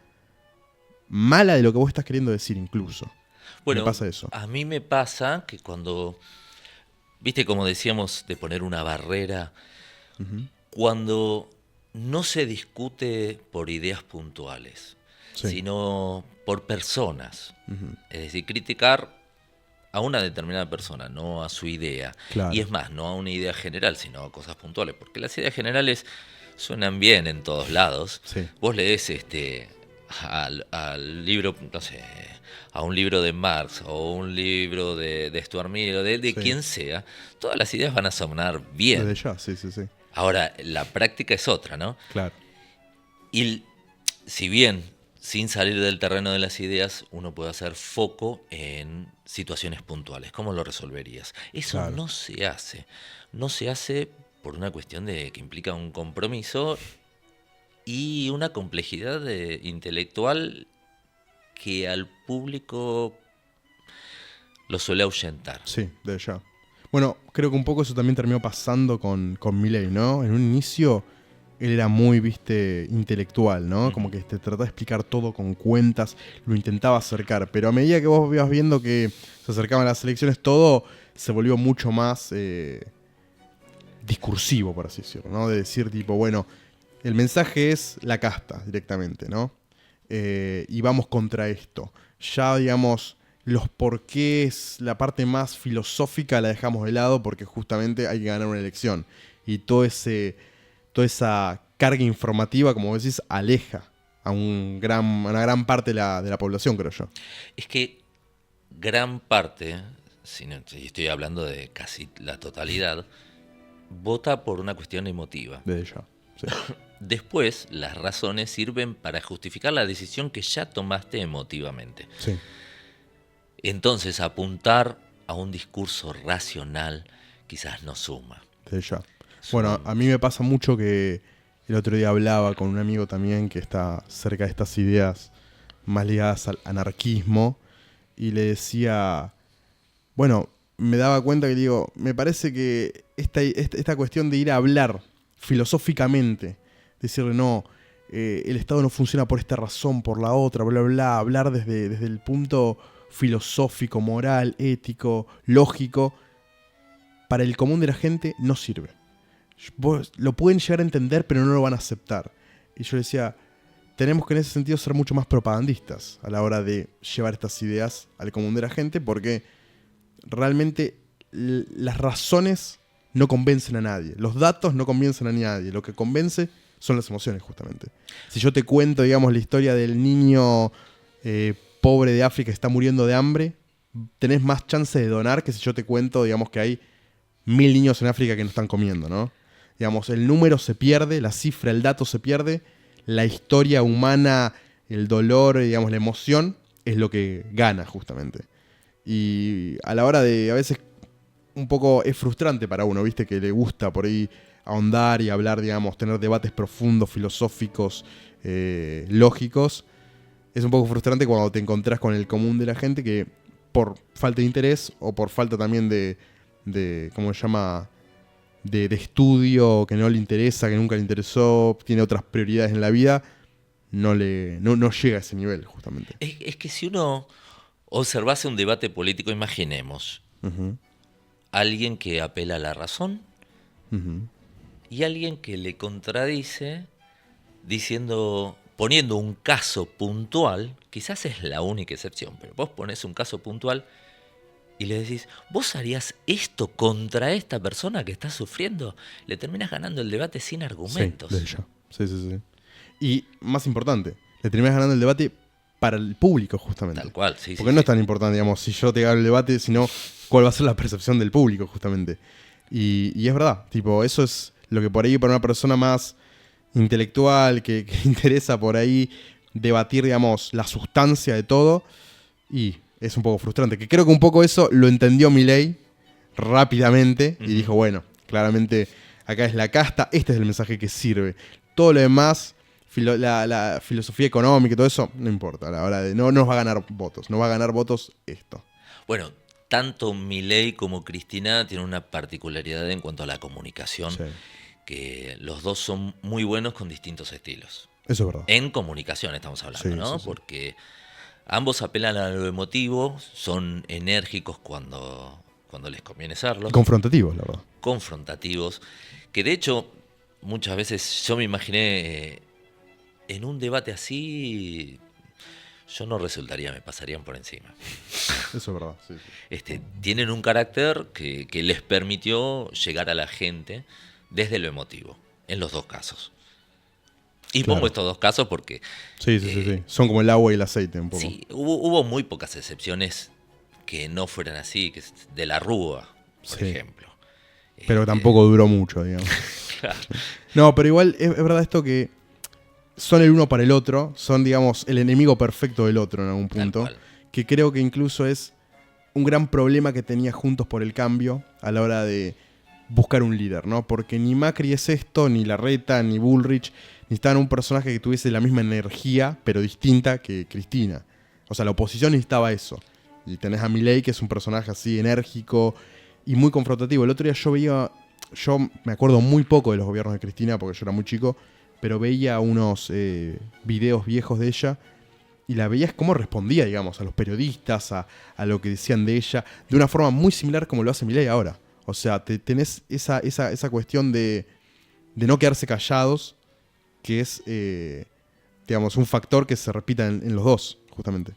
mala de lo que vos estás queriendo decir incluso. Bueno, Me pasa eso. a mí me pasa que cuando, viste como decíamos, de poner una barrera, Ujú. cuando no se discute por ideas puntuales, Sí. sino por personas. Ujú. Es decir, criticar a una determinada persona, no a su idea. Claro. Y es más, no a una idea general, sino a cosas puntuales. Porque las ideas generales suenan bien en todos lados. Sí. Vos lees al libro, no sé, a un libro de Marx o un libro de Stuart Mill o de Sí. quien sea, todas las ideas van a sonar bien. Desde ya, sí, sí, sí. Ahora, la práctica es otra, ¿no? Claro. Y si bien sin salir del terreno de las ideas, uno puede hacer foco en situaciones puntuales. ¿Cómo lo resolverías? Eso Claro. no se hace. No se hace por una cuestión de que implica un compromiso y una complejidad intelectual que al público lo suele ahuyentar. Sí, de ya. Bueno, creo que un poco eso también terminó pasando con Milei, ¿no? En un inicio él era muy, intelectual, ¿no? Como que te trataba de explicar todo con cuentas, lo intentaba acercar, pero a medida que vos ibas viendo que se acercaban las elecciones, todo se volvió mucho más discursivo, por así decirlo, ¿no? De decir tipo, bueno, el mensaje es la casta directamente, ¿no? Y vamos contra esto. Ya, digamos, los porqués, la parte más filosófica la dejamos de lado porque justamente hay que ganar una elección. Y toda esa carga informativa, como decís, aleja a una gran parte de la población, creo yo. Es que gran parte, si estoy hablando de casi la totalidad, vota por una cuestión emotiva. Desde ya, sí. Después, las razones sirven para justificar la decisión que ya tomaste emotivamente. Sí. Entonces, apuntar a un discurso racional quizás no suma. Desde ya. Bueno, a mí me pasa mucho que el otro día hablaba con un amigo también que está cerca de estas ideas más ligadas al anarquismo y le decía, bueno, me daba cuenta que digo, me parece que esta cuestión de ir a hablar filosóficamente, decirle no, el Estado no funciona por esta razón, por la otra, bla, bla, bla, hablar desde el punto filosófico, moral, ético, lógico, para el común de la gente no sirve. Vos lo pueden llegar a entender, pero no lo van a aceptar. Y yo decía, tenemos que en ese sentido ser mucho más propagandistas a la hora de llevar estas ideas al común de la gente, porque realmente las razones no convencen a nadie. Los datos no convencen a nadie. Lo que convence son las emociones, justamente. Si yo te cuento, digamos, la historia del niño pobre de África que está muriendo de hambre, tenés más chance de donar que si yo te cuento, digamos, que hay 1000 niños en África que no están comiendo, ¿no? Digamos, el número se pierde, la cifra, el dato se pierde, la historia humana, el dolor, digamos, la emoción, es lo que gana, justamente. Y a la hora de, a veces, un poco es frustrante para uno, ¿viste? Que le gusta por ahí ahondar y hablar, digamos, tener debates profundos, filosóficos, lógicos. Es un poco frustrante cuando te encontrás con el común de la gente que por falta de interés o por falta también de ¿cómo se llama? De estudio, que no le interesa, que nunca le interesó, tiene otras prioridades en la vida, no llega a ese nivel, justamente. Es que si uno observase un debate político, imaginemos, alguien que apela a la razón y alguien que le contradice poniendo un caso puntual, quizás es la única excepción, pero vos pones un caso puntual y le decís, ¿vos harías esto contra esta persona que está sufriendo? Le terminas ganando el debate sin argumentos. Sí, de ella. Sí. Y más importante, le terminas ganando el debate para el público, justamente. Tal cual, sí. Porque no es tan importante, digamos, si yo te gano el debate, sino cuál va a ser la percepción del público, justamente. Y es verdad, tipo, eso es lo que por ahí para una persona más intelectual, que interesa por ahí debatir, digamos, la sustancia de todo, y es un poco frustrante. Que creo que un poco eso lo entendió Milei rápidamente y dijo, bueno, claramente acá es la casta, este es el mensaje que sirve. Todo lo demás, la filosofía económica y todo eso, no importa. A la hora de no nos va a ganar votos, no va a ganar votos esto. Bueno, tanto Milei como Cristina tienen una particularidad en cuanto a la comunicación, Sí. que los dos son muy buenos con distintos estilos. Eso es verdad. En comunicación estamos hablando, Sí, ¿no? sí. Porque ambos apelan a lo emotivo, son enérgicos cuando les conviene serlo. Confrontativos, la verdad. Confrontativos, que de hecho muchas veces yo me imaginé en un debate así, yo no resultaría, me pasarían por encima. Eso es verdad, sí. Tienen un carácter que les permitió llegar a la gente desde lo emotivo, en los dos casos. Y Claro. pongo estos dos casos porque Sí. Son como el agua y el aceite un poco. sí, hubo muy pocas excepciones que no fueran así, que es de la Rúa, por Sí. ejemplo. Pero tampoco duró mucho, digamos. Claro. No, pero igual es verdad esto que son el uno para el otro, son, digamos, el enemigo perfecto del otro en algún Tal punto. cual. Que creo que incluso es un gran problema que tenía Juntos por el Cambio a la hora de buscar un líder, ¿no? Porque ni Macri es esto, ni Larreta, ni Bullrich, necesitaban un personaje que tuviese la misma energía, pero distinta que Cristina. O sea, la oposición necesitaba eso. Y tenés a Milei, que es un personaje así enérgico y muy confrontativo. El otro día yo me acuerdo muy poco de los gobiernos de Cristina, porque yo era muy chico, pero veía unos videos viejos de ella y la veías cómo respondía, digamos, a los periodistas, a lo que decían de ella, de una forma muy similar como lo hace Milei ahora. O sea, tenés esa cuestión de no quedarse callados, que es, digamos, un factor que se repita en los dos, justamente.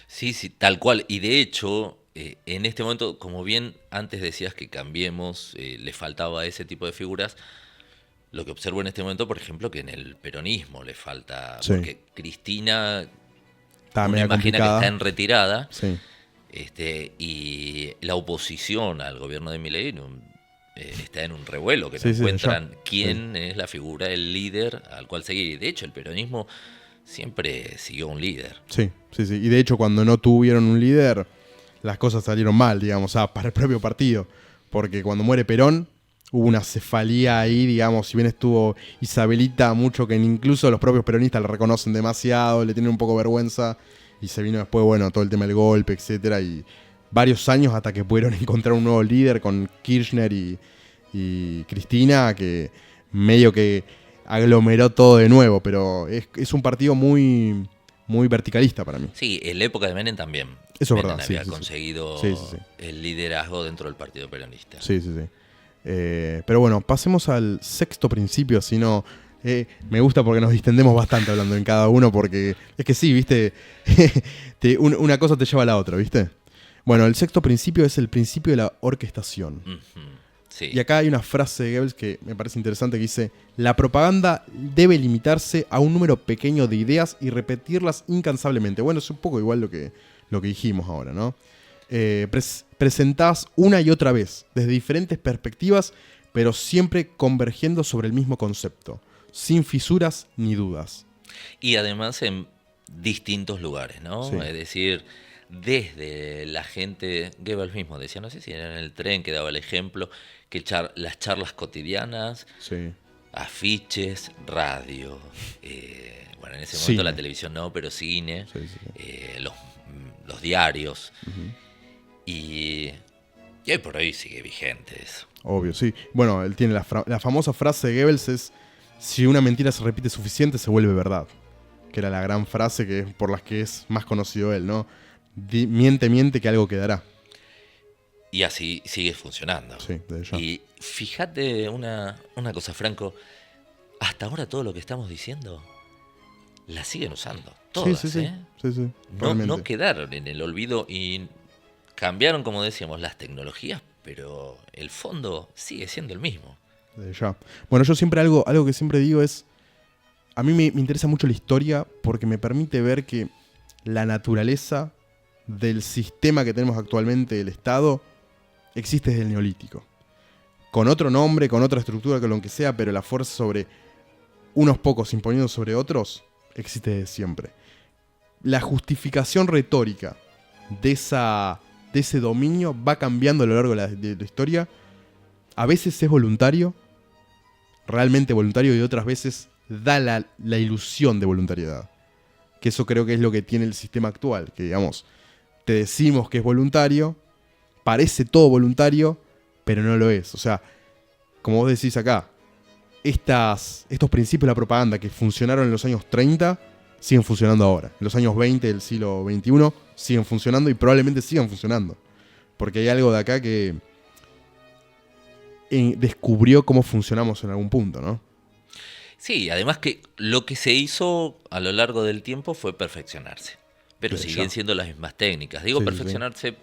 Sí, sí, tal cual. Y de hecho, en este momento, como bien antes decías que Cambiemos, le faltaba ese tipo de figuras, lo que observo en este momento, por ejemplo, que en el peronismo le falta, Sí. porque Cristina, Está uno media imagina que complicada. está en retirada, Sí. y la oposición al gobierno de Milei está en un revuelo, que no Sí, sí, encuentran ya. quién es la figura, el líder al cual seguir. Y de hecho, el peronismo siempre siguió un líder. Sí, sí, sí. Y de hecho, cuando no tuvieron un líder, las cosas salieron mal, digamos, para el propio partido. Porque cuando muere Perón, hubo una cefalía ahí, digamos, si bien estuvo Isabelita mucho, que incluso los propios peronistas le reconocen demasiado, le tienen un poco vergüenza, y se vino después, bueno, todo el tema del golpe, etcétera, y varios años hasta que pudieron encontrar un nuevo líder con Kirchner y Cristina, que medio que aglomeró todo de nuevo, pero es un partido muy, muy verticalista para mí. Sí, en la época de Menem también. Eso es Menem verdad, sí, había sí, sí. conseguido Sí, sí, sí. el liderazgo dentro del Partido Peronista. Sí, sí, sí. Pero bueno, pasemos al sexto principio, si no... me gusta porque nos distendemos bastante hablando en cada uno, porque es que sí, viste, una cosa te lleva a la otra, viste. Bueno, el sexto principio es el principio de la orquestación. Ujú, sí. Y acá hay una frase de Goebbels que me parece interesante que dice: la propaganda debe limitarse a un número pequeño de ideas y repetirlas incansablemente. Bueno, es un poco igual lo que dijimos ahora, ¿no? Presentás una y otra vez, desde diferentes perspectivas, pero siempre convergiendo sobre el mismo concepto, sin fisuras ni dudas. Y además en distintos lugares, ¿no? Sí. Es decir, desde la gente, Goebbels mismo decía, no sé si era en el tren que daba el ejemplo, que las charlas cotidianas, Sí. afiches, radio, bueno, en ese momento Cine. la televisión no, pero cine, Sí, sí, sí. los diarios, Ujú. y hoy por hoy sigue vigente eso. Obvio, sí. Bueno, él tiene la famosa frase de Goebbels es: si una mentira se repite suficiente, se vuelve verdad. Que era la gran frase que es por las que es más conocido él, ¿no? Miente, miente, que algo quedará. Y así sigue funcionando. Sí, desde ya. Y fíjate una cosa, Franco, hasta ahora todo lo que estamos diciendo la siguen usando. Todas, sí, sí, sí. ¿eh? Sí, sí, No realmente. quedaron en el olvido y cambiaron, como decíamos, las tecnologías, pero el fondo sigue siendo el mismo. Desde ya. Bueno, yo siempre algo que siempre digo es: a mí me interesa mucho la historia porque me permite ver que la naturaleza del sistema que tenemos actualmente, el Estado, existe desde el Neolítico. Con otro nombre, con otra estructura, con lo que sea, pero la fuerza sobre unos pocos imponiendo sobre otros existe desde siempre. La justificación retórica de ese dominio va cambiando a lo largo de la historia. A veces es voluntario, realmente voluntario, y otras veces da la ilusión de voluntariedad. Que eso creo que es lo que tiene el sistema actual. Que, digamos, te decimos que es voluntario, parece todo voluntario, pero no lo es. O sea, como vos decís acá, estos principios de la propaganda que funcionaron en los años 30 siguen funcionando ahora. En los años 20 del siglo XXI siguen funcionando y probablemente sigan funcionando. Porque hay algo de acá que descubrió cómo funcionamos en algún punto, ¿no? Sí, además que lo que se hizo a lo largo del tiempo fue perfeccionarse, pero Desde siguen ya. siendo las mismas técnicas. Digo Sí, sí, sí. perfeccionarse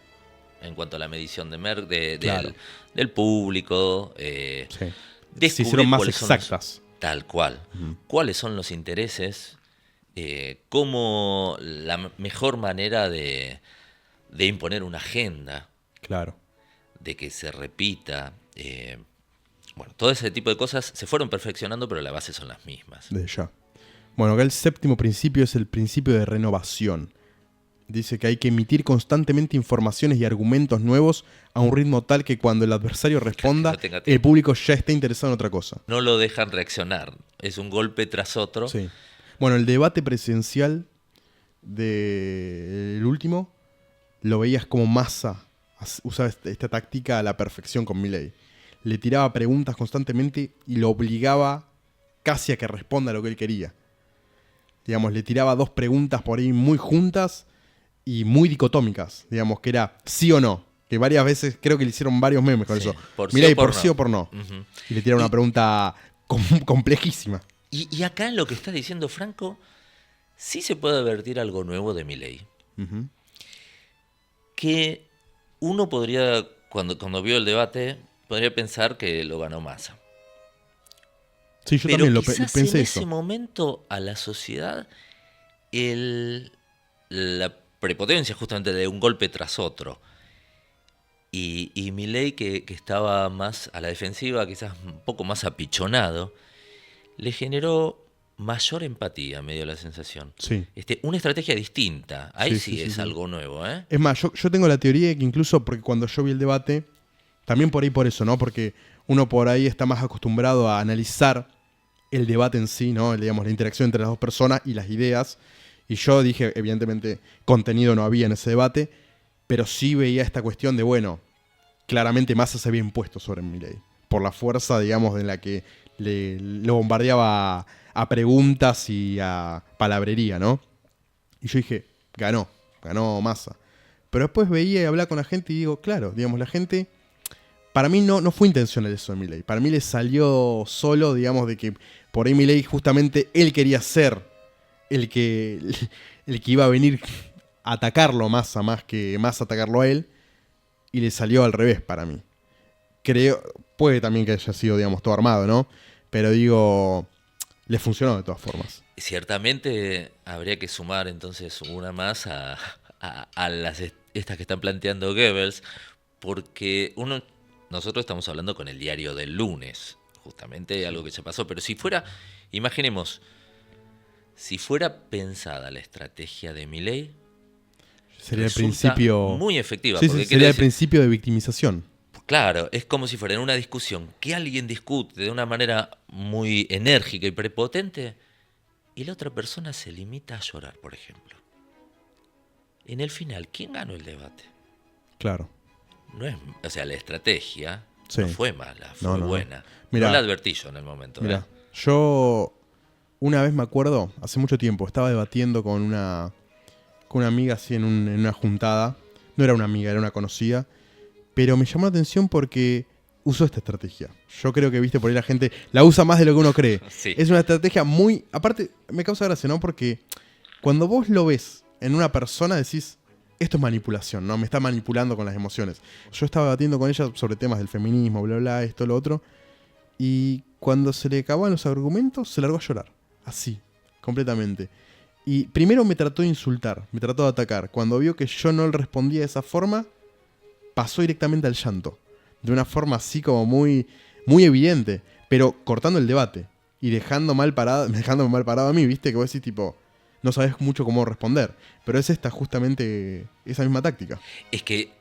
en cuanto a la medición Claro. del público, Sí. Se descubrir hicieron más cuáles son los- exactas. tal cual, Ujú. cuáles son los intereses, cómo la mejor manera de imponer una agenda, Claro. de que se repita. Bueno, todo ese tipo de cosas se fueron perfeccionando, pero la base son las mismas. Desde ya. Bueno, acá el séptimo principio es el principio de renovación. Dice que hay que emitir constantemente informaciones y argumentos nuevos a un ritmo tal que cuando el adversario responda, no tenga el tiempo. público ya esté interesado en otra cosa. No lo dejan reaccionar. Es un golpe tras otro. Sí. Bueno, el debate presidencial del último lo veías como Massa usaba esta táctica a la perfección con Milei. Le tiraba preguntas constantemente y lo obligaba casi a que responda lo que él quería. Digamos, le tiraba 2 preguntas por ahí muy juntas y muy dicotómicas. Digamos, que era sí o no. Que varias veces, creo que le hicieron varios memes con Sí, eso. por sí Milei, o por por sí no. o por no. Ujú. Y le tiraba una Y- pregunta complejísima. Y acá en lo que está diciendo Franco, sí se puede advertir algo nuevo de Milei. Ujú. Que uno podría, cuando vio el debate, podría pensar que lo ganó Massa. Sí, yo Pero también quizás pensé en eso. ese momento a la sociedad la prepotencia justamente de un golpe tras otro y Milei que estaba más a la defensiva, quizás un poco más apichonado, le generó mayor empatía, me dio la sensación. Sí. Una estrategia distinta, ahí Sí, sí, sí, sí, es sí. algo nuevo, ¿eh? Es más, yo tengo la teoría de que incluso porque cuando yo vi el debate, también por ahí por eso, ¿no? Porque uno por ahí está más acostumbrado a analizar el debate en sí, ¿no? Digamos, la interacción entre las dos personas y las ideas. Y yo dije, evidentemente, contenido no había en ese debate, pero sí veía esta cuestión de, bueno, claramente Massa se había impuesto sobre Milei. Por la fuerza, digamos, en la que lo bombardeaba a preguntas y a palabrería, ¿no? Y yo dije, ganó Massa. Pero después veía y hablaba con la gente y digo, claro, digamos, la gente, para mí no fue intencional eso de Milei. Para mí le salió solo, digamos, de que por ahí Milei justamente él quería ser el que, el que iba a venir a atacarlo Massa más que Massa atacarlo a él. Y le salió al revés para mí. Creo, puede también que haya sido, digamos, todo armado, ¿no? Pero digo, le funcionó de todas formas. Ciertamente habría que sumar entonces una más a estas que están planteando Goebbels, porque nosotros estamos hablando con el diario del lunes, justamente algo que se pasó, pero si fuera, imaginemos, si fuera pensada la estrategia de Milei, Sería el resulta principio. muy efectiva, Sí, porque sí, quiere sería el decir, principio de victimización. claro, es como si fuera en una discusión que alguien discute de una manera muy enérgica y prepotente y la otra persona se limita a llorar, por ejemplo. En el final, ¿quién ganó el debate? Claro. No es, o sea, la estrategia Sí. no fue mala, fue No, no, no. buena. Mirá. No la advertí yo en el momento. Mira, yo una vez me acuerdo, hace mucho tiempo, estaba debatiendo con una amiga así en una juntada. No era una amiga, era una conocida. Pero me llamó la atención porque usó esta estrategia. Yo creo que, viste, por ahí la gente la usa más de lo que uno cree. Sí. Es una estrategia muy... Aparte, me causa gracia, ¿no? Porque cuando vos lo ves en una persona decís, esto es manipulación, ¿no? Me está manipulando con las emociones. Yo estaba debatiendo con ella sobre temas del feminismo, bla, bla, esto, lo otro. Y cuando se le acababan los argumentos, se largó a llorar. Así, completamente. Y primero me trató de insultar, me trató de atacar. Cuando vio que yo no le respondía de esa forma, pasó directamente al llanto. De una forma así como muy, muy evidente. Pero cortando el debate. Y dejándome mal parado a mí, ¿viste? Que vos decís tipo, no sabés mucho cómo responder. Pero es justamente esa misma táctica. Es que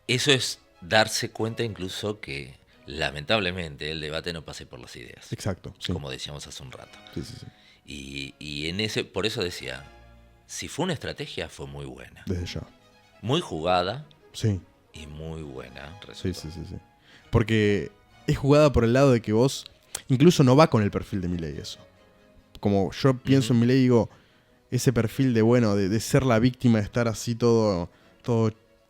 eso es darse cuenta incluso que lamentablemente el debate no pase por las ideas. Exacto, sí. Como decíamos hace un rato. Sí, sí, sí. Y por eso decía, si fue una estrategia fue muy buena. Desde ya. Muy jugada Sí. y muy buena. Sí, sí, sí, sí. Porque es jugada por el lado de que vos incluso no va con el perfil de Milei eso. Como yo pienso en Milei, digo, ese perfil de, bueno, de ser la víctima, de estar así todo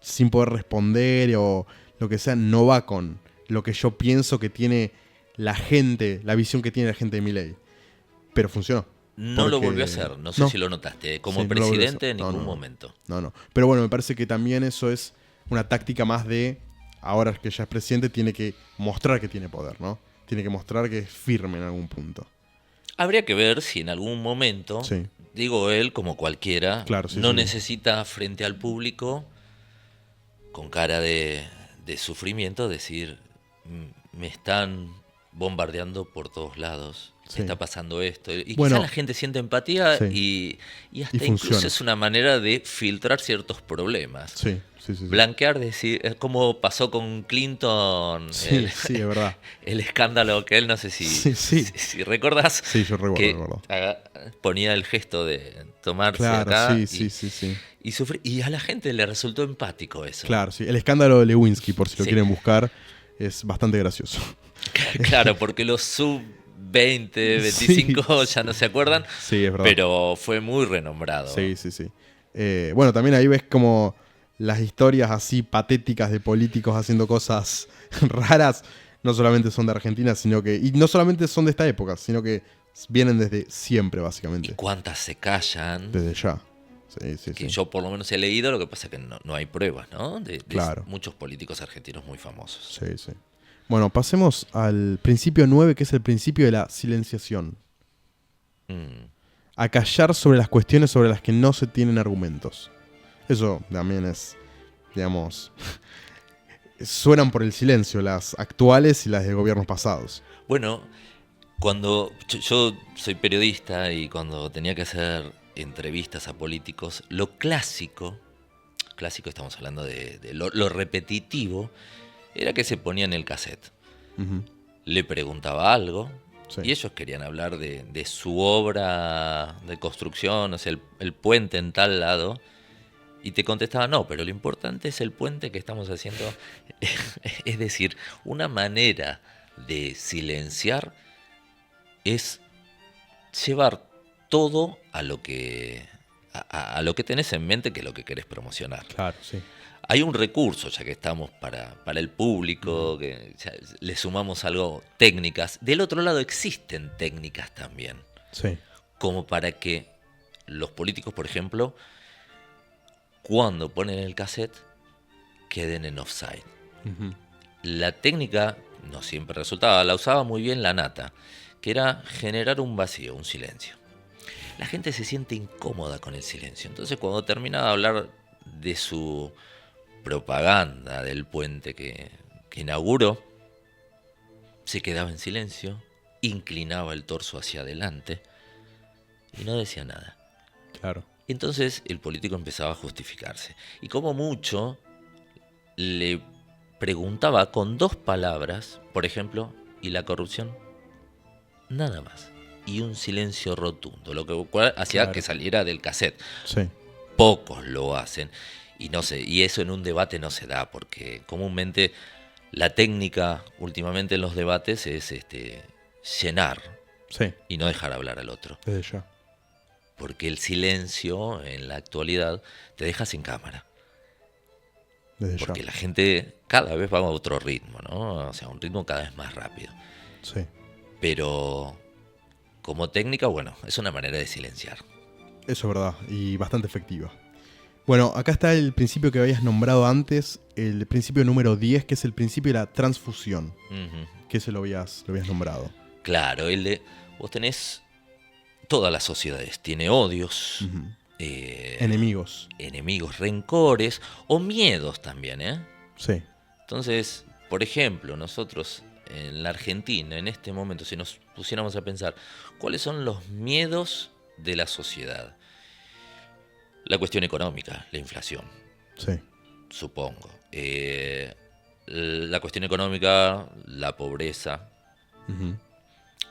sin poder responder o lo que sea, no va con lo que yo pienso que tiene la gente, la visión que tiene la gente de Milei. Pero funcionó. No lo Porque- volvió a hacer, no sé si lo notaste. Como Sí, no lo volvió a presidente en hacer. No, ningún no. momento. No. Pero bueno, me parece que también eso es una táctica más de, ahora que ya es presidente, tiene que mostrar que tiene poder, ¿no? Tiene que mostrar que es firme en algún punto. Habría que ver si en algún momento, Sí. digo él como cualquiera, Claro, sí, no sí. necesita frente al público, con cara de sufrimiento, decir, me están bombardeando por todos lados. Sí. Está pasando esto. Y Bueno, quizás la gente siente empatía sí. y Y hasta incluso funciona. es una manera de filtrar ciertos problemas. Sí, sí, sí. Sí, Blanquear, decir, es como pasó con Clinton, sí, sí, es verdad. el escándalo que él, no sé Sí, sí. si recordás, Sí, yo que recuerdo. ponía el gesto de tomarse Claro, acá sí, sí, sí, sí. y sufrir. Y a la gente le resultó empático eso. Claro, sí. El escándalo de Lewinsky, por si lo Sí. quieren buscar, es bastante gracioso. Claro, porque los sub 20, 25 Sí, ya no se acuerdan, sí, es verdad. pero fue muy renombrado. Sí, sí, sí. Bueno, también ahí ves como las historias así patéticas de políticos haciendo cosas raras no solamente son de Argentina, sino que... Y no solamente son de esta época, sino que vienen desde siempre, Y básicamente. cuántas se callan. Desde ya. Sí, sí, Que sí. yo por lo menos he leído, lo que pasa es que no hay pruebas, ¿no? De Claro. muchos políticos argentinos muy famosos. Sí, sí. Bueno, pasemos al principio 9, que es el principio de la silenciación. Mm. Acallar sobre las cuestiones sobre las que no se tienen argumentos. Eso también es, digamos, suenan por el silencio las actuales y las de gobiernos pasados. Bueno, cuando yo soy periodista y cuando tenía que hacer entrevistas a políticos, lo clásico estamos hablando de lo repetitivo, era que se ponía en el cassette. Ujú. Le preguntaba algo Sí. y ellos querían hablar de su obra de construcción, o sea, el puente en tal lado, y te contestaba, no, pero lo importante es el puente que estamos haciendo. Es decir, una manera de silenciar es llevar todo a lo que a lo que tenés en mente, que es lo que querés promocionar. Claro, sí. Hay un recurso, ya que estamos para el público, que ya le sumamos algo, técnicas. Del otro lado existen técnicas también, Sí. como para que los políticos, por ejemplo, cuando ponen el cassette, queden en offside. Ujú. La técnica no siempre resultaba, la usaba muy bien la nata, que era generar un vacío, un silencio. La gente se siente incómoda con el silencio, entonces cuando terminaba de hablar de su propaganda del puente que inauguró, se quedaba en silencio, inclinaba el torso hacia adelante y no decía nada. Claro. Entonces el político empezaba a justificarse. Y como mucho, le preguntaba con 2 palabras, por ejemplo, ¿y la corrupción? Nada más. Y un silencio rotundo, lo que cual hacía Claro. que saliera del cassette. Sí. Pocos lo hacen. Y no sé, y eso en un debate no se da, porque comúnmente la técnica últimamente en los debates es llenar Sí. y no dejar hablar al otro. Desde ya. Porque el silencio en la actualidad te deja sin cámara. Desde Porque ya. la gente cada vez va a otro ritmo, ¿no? O sea, un ritmo cada vez más rápido. Sí. Pero como técnica, bueno, es una manera de silenciar. Eso es verdad. Y bastante efectiva. Bueno, acá está el principio que habías nombrado antes, el principio número 10, que es el principio de la transfusión. Ujú. Que ese lo habías nombrado. Claro, vos tenés todas las sociedades, tiene odios, Ujú. eh, Enemigos. enemigos, rencores o miedos también, ¿eh? Sí. Entonces, por ejemplo, nosotros en la Argentina, en este momento, si nos pusiéramos a pensar, ¿cuáles son los miedos de la sociedad? La cuestión económica, la inflación, Sí. supongo. La cuestión económica, la pobreza, Ujú.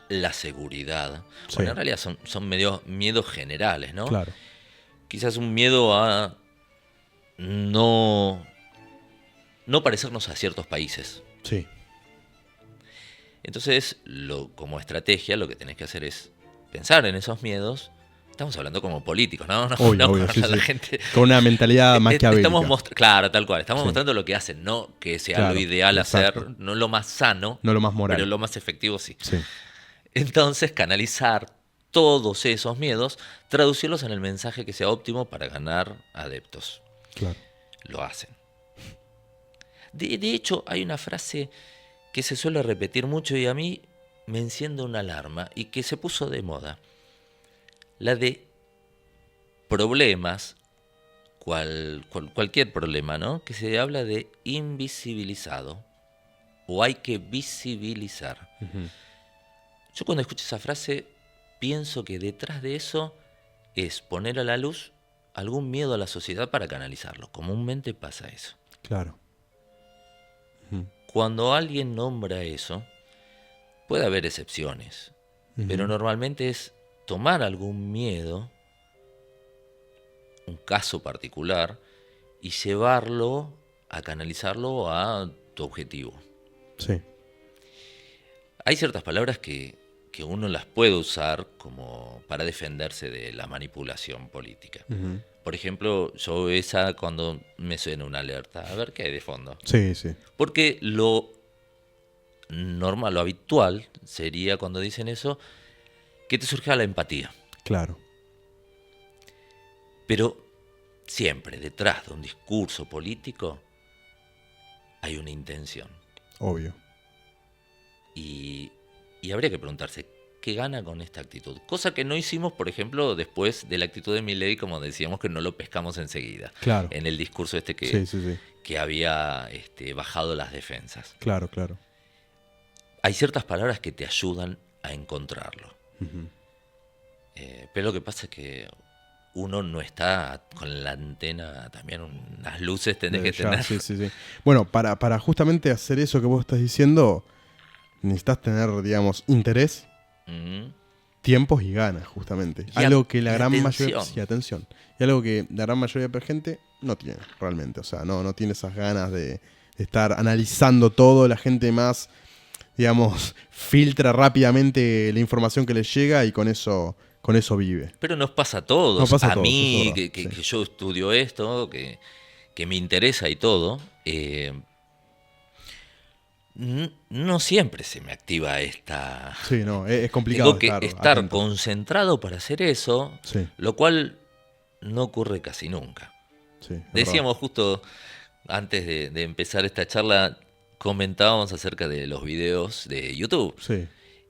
la seguridad. Sí. Bueno, en realidad son medio miedos generales, ¿no? Claro. Quizás un miedo a no parecernos a ciertos países. Sí. Entonces, como estrategia, lo que tenés que hacer es pensar en esos miedos. Estamos hablando como políticos, ¿no? No, Obvio, no obvio, con sí, la sí. gente. Con una mentalidad maquiavélica. Claro, tal cual. Estamos Sí. mostrando lo que hacen, no que sea Claro, lo ideal exacto. hacer, no lo más sano, No lo más moral. pero lo más efectivo sí. Sí. Entonces, canalizar todos esos miedos, traducirlos en el mensaje que sea óptimo para ganar adeptos. Claro. Lo hacen. De hecho, hay una frase que se suele repetir mucho y a mí me enciende una alarma y que se puso de moda. La de problemas, cualquier problema, ¿no? Que se habla de invisibilizado. o hay que visibilizar. Ujú. Yo cuando escucho esa frase pienso que detrás de eso es poner a la luz algún miedo a la sociedad para canalizarlo. Comúnmente pasa eso. Claro. Ujú. Cuando alguien nombra eso, puede haber excepciones, pero Ujú. normalmente es tomar algún miedo, un caso particular, y llevarlo a canalizarlo a tu objetivo. Sí. Hay ciertas palabras que uno las puede usar como para defenderse de la manipulación política. Ujú. Por ejemplo, yo esa cuando me suena una alerta, a ver qué hay de fondo. Sí, sí. Porque lo normal, lo habitual sería cuando dicen eso, que te surja la empatía. Claro. Pero siempre detrás de un discurso político hay una intención. Obvio. Y habría que preguntarse, ¿qué gana con esta actitud? Cosa que no hicimos, por ejemplo, después de la actitud de Milei, como decíamos, que no lo pescamos enseguida. Claro. En el discurso Sí, sí, sí. que había bajado las defensas. Claro, claro. Hay ciertas palabras que te ayudan a encontrarlo. Ujú. Pero lo que pasa es que uno no está con la antena, también unas luces tenés que Ya, tener. sí, sí, sí. Bueno, para justamente hacer eso que vos estás diciendo, necesitas tener, digamos, interés, Mm. tiempos y ganas, justamente. Y Algo que la y gran mayoría. atención. Sí, atención. Y algo que la gran mayoría de la gente no tiene, realmente. O sea, no tiene esas ganas de estar analizando todo. La gente más, digamos, filtra rápidamente la información que le llega y con eso vive. Pero nos pasa a todos. No pasa a A todos, eso es mí, verdad. Sí. que yo estudio esto, que me interesa y todo, no siempre se me activa esta. Sí, no, es complicado Tengo que estar estar atento. concentrado para hacer eso, Sí, lo cual no ocurre casi nunca. sí, es verdad. Decíamos justo antes de empezar esta charla, comentábamos acerca de los videos de YouTube Sí,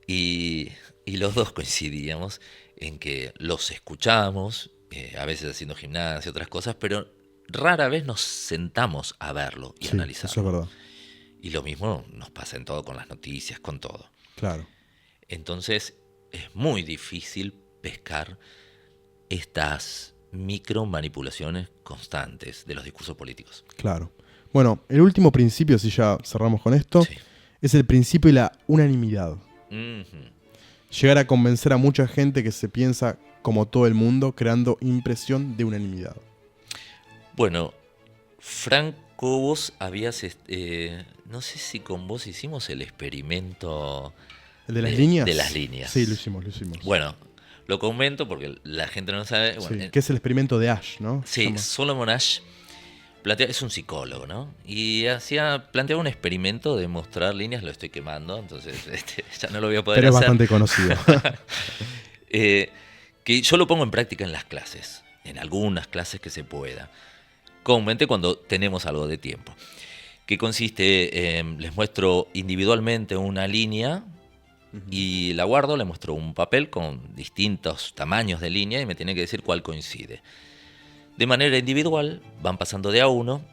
y los dos coincidíamos en que los escuchamos, a veces haciendo gimnasia, otras cosas, pero rara vez nos sentamos a verlo y sí, eso es analizarlo. verdad. Y lo mismo nos pasa en todo, con las noticias, con todo. Claro. Entonces es muy difícil pescar estas micromanipulaciones constantes de los discursos políticos. Claro. Bueno, el último principio, si ya cerramos con esto, Sí. es el principio de la unanimidad. Ujú. Llegar a convencer a mucha gente que se piensa como todo el mundo, creando impresión de unanimidad. Bueno, Franco, vos habías, no sé si con vos hicimos el experimento ¿El de las líneas? de las líneas. Sí, lo hicimos, lo hicimos. Bueno, lo comento porque la gente no lo sabe. Bueno, Sí, que es el experimento de Ash, ¿no? Se sí, llama. Solomon Ash es un psicólogo, ¿no? Y planteaba un experimento de mostrar líneas, lo estoy quemando, entonces ya no lo voy a poder Pero es hacer. bastante conocido. Que yo lo pongo en práctica en las clases, en algunas clases que se pueda. Comúnmente cuando tenemos algo de tiempo. Que consiste, les muestro individualmente una línea y la guardo, le muestro un papel con distintos tamaños de línea y me tiene que decir cuál coincide. De manera individual van pasando de a uno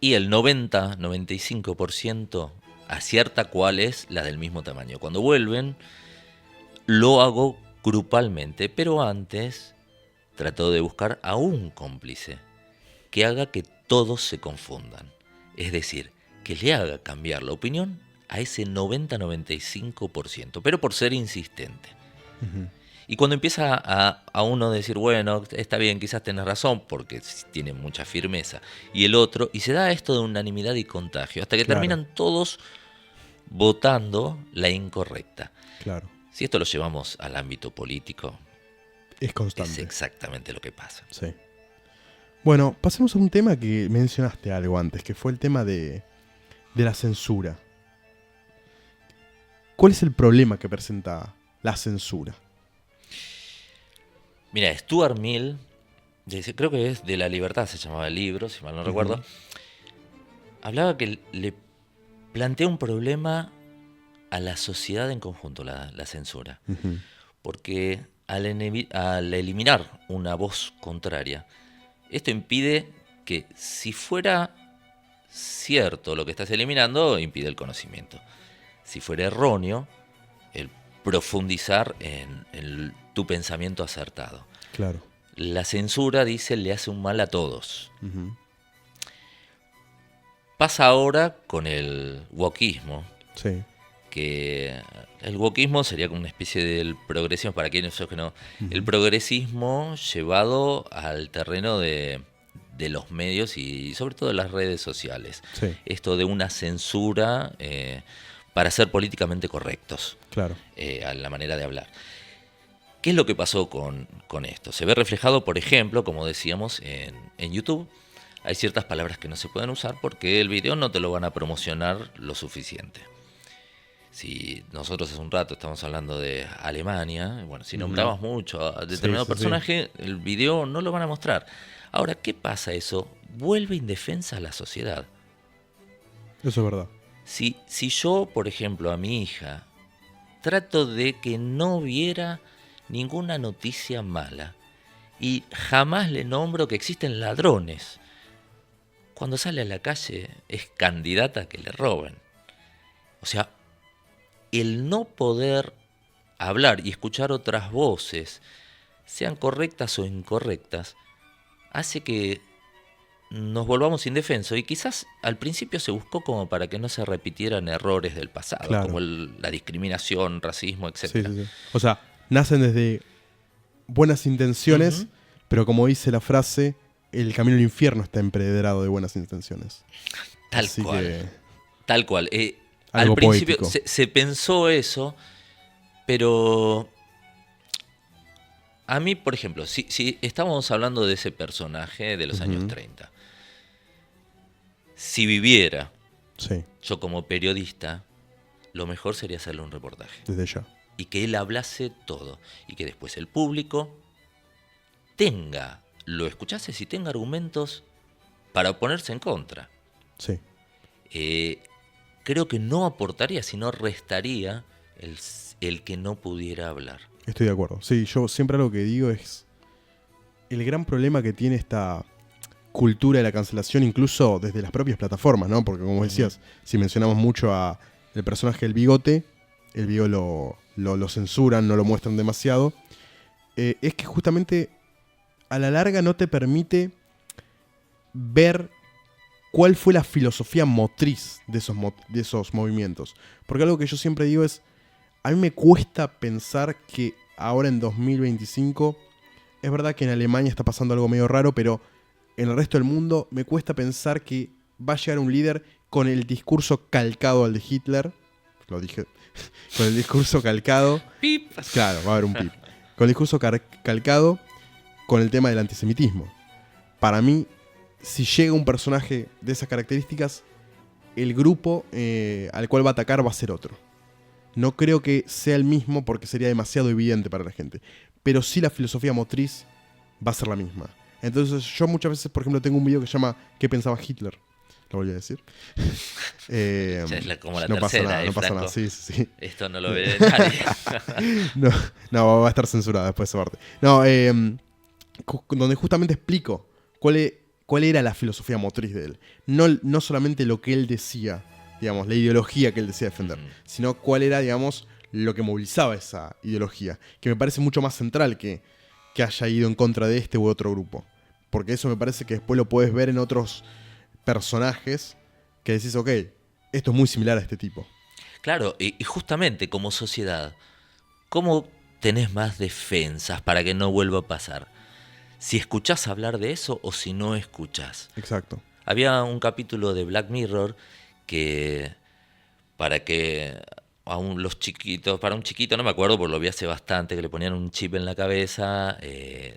y el 90-95% acierta cuál es la del mismo tamaño. Cuando vuelven, lo hago grupalmente, pero antes trato de buscar a un cómplice que haga que todos se confundan. Es decir, que le haga cambiar la opinión a ese 90-95%, pero por ser insistente. Ujú. Y cuando empieza a uno decir, bueno, está bien, quizás tenés razón, porque tiene mucha firmeza, y el otro, y se da esto de unanimidad y contagio, hasta que Claro. terminan todos votando la incorrecta. Claro. Si esto lo llevamos al ámbito político, Es es constante. exactamente lo que pasa. Sí. Bueno, pasemos a un tema que mencionaste algo antes, que fue el tema de la censura. ¿Cuál es el problema que presenta la censura? Mira, Stuart Mill, creo que es de La Libertad, se llamaba el libro, si mal no recuerdo, hablaba que le plantea un problema a la sociedad en conjunto, la censura. Ujú. Porque al eliminar una voz contraria, esto impide que si fuera cierto lo que estás eliminando, impide el conocimiento. Si fuera erróneo, el profundizar en tu pensamiento acertado. Claro. La censura, dice, le hace un mal a todos. Ujú. Pasa ahora con el wokismo, Sí. que el wokismo sería como una especie del progresismo, para quienes que no, el Ujú. progresismo llevado al terreno de los medios y sobre todo de las redes sociales. Sí, Esto de una censura para ser políticamente correctos claro. a la manera de hablar. ¿Qué es lo que pasó con esto? Se ve reflejado, por ejemplo, como decíamos, en YouTube. Hay ciertas palabras que no se pueden usar porque el video no te lo van a promocionar lo suficiente. Si nosotros hace un rato estamos hablando de Alemania, bueno, si Ujú. nombramos mucho a Sí, determinado sí, sí. personaje, el video no lo van a mostrar. Ahora, ¿qué pasa eso? Vuelve indefensa a la sociedad. Eso es verdad. Si yo, por ejemplo, a mi hija trato de que no viera ninguna noticia mala y jamás le nombro que existen ladrones, cuando sale a la calle es candidata a que le roben. O sea, el no poder hablar y escuchar otras voces, sean correctas o incorrectas, hace que nos volvamos indefensos. Y quizás al principio se buscó como para que no se repitieran errores del pasado, como Claro. la discriminación, racismo, Sí, etcétera. sí, sí. O sea, nacen desde buenas intenciones, Ujú. pero como dice la frase, el camino al infierno está empedrado de buenas intenciones. Tal Así cual, que tal cual. Al algo principio poético. se pensó eso, pero a mí, por ejemplo, si estábamos hablando de ese personaje de los años Ujú. 30, si viviera Sí, yo como periodista, lo mejor sería hacerle un reportaje desde ya. y que él hablase todo y que después el público lo escuchase si tenga argumentos para oponerse en contra. Sí, Eh, Creo que no aportaría, sino restaría el que no pudiera hablar. estoy de acuerdo. Sí, yo siempre algo que digo es el gran problema que tiene esta cultura de la cancelación, incluso desde las propias plataformas, ¿no? Porque como Ujú. decías, si mencionamos mucho a el personaje del bigote, el bigote lo censuran, no lo muestran demasiado. Es que justamente a la larga no te permite ver cuál fue la filosofía motriz de esos movimientos. Porque algo que yo siempre digo es, a mí me cuesta pensar que ahora en 2025, es verdad que en Alemania está pasando algo medio raro, pero en el resto del mundo me cuesta pensar que va a llegar un líder con el discurso calcado al de Hitler. Lo dije, con el discurso calcado. Pip. Claro, va a haber un pip. Con el discurso calcado con el tema del antisemitismo. Para mí, si llega un personaje de esas características, el grupo al cual va a atacar va a ser otro. No creo que sea el mismo porque sería demasiado evidente para la gente. Pero sí la filosofía motriz va a ser la misma. Entonces yo muchas veces, por ejemplo, tengo un video que se llama ¿Qué pensaba Hitler? Lo volví a decir. Ya es como la No pasa tercera, nada, no pasa nada. Franco. Sí, sí, sí. Esto no lo ve nadie. No, no, va a estar censurada después esa parte. No, donde justamente explico cuál era la filosofía motriz de él. No solamente lo que él decía, digamos, la ideología que él decía defender, Ujú. sino cuál era, digamos, lo que movilizaba esa ideología. Que me parece mucho más central que haya ido en contra de este u otro grupo. Porque eso me parece que después lo puedes ver en otros personajes que decís, ok, esto es muy similar a este tipo. Claro, y justamente como sociedad, ¿cómo tenés más defensas para que no vuelva a pasar? Si escuchás hablar de eso o si no escuchás. Exacto. Había un capítulo de Black Mirror que para que los chiquitos, para un chiquito, no me acuerdo, porque lo vi hace bastante, que le ponían un chip en la cabeza,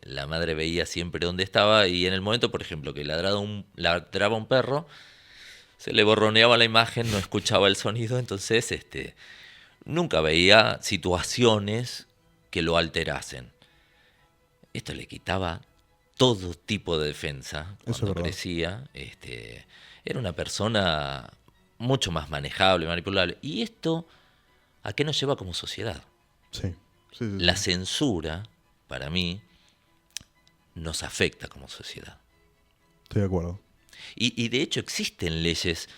la madre veía siempre dónde estaba y en el momento, por ejemplo, que ladraba un perro, se le borroneaba la imagen, no escuchaba el sonido, entonces nunca veía situaciones que lo alterasen. Esto le quitaba todo tipo de defensa Eso es cuando verdad. crecía. Era una persona mucho más manejable, manipulable. ¿Y esto a qué nos lleva como sociedad? Sí. Sí, sí, La sí. censura, para mí, nos afecta como sociedad. Estoy de acuerdo. Y de hecho existen leyes,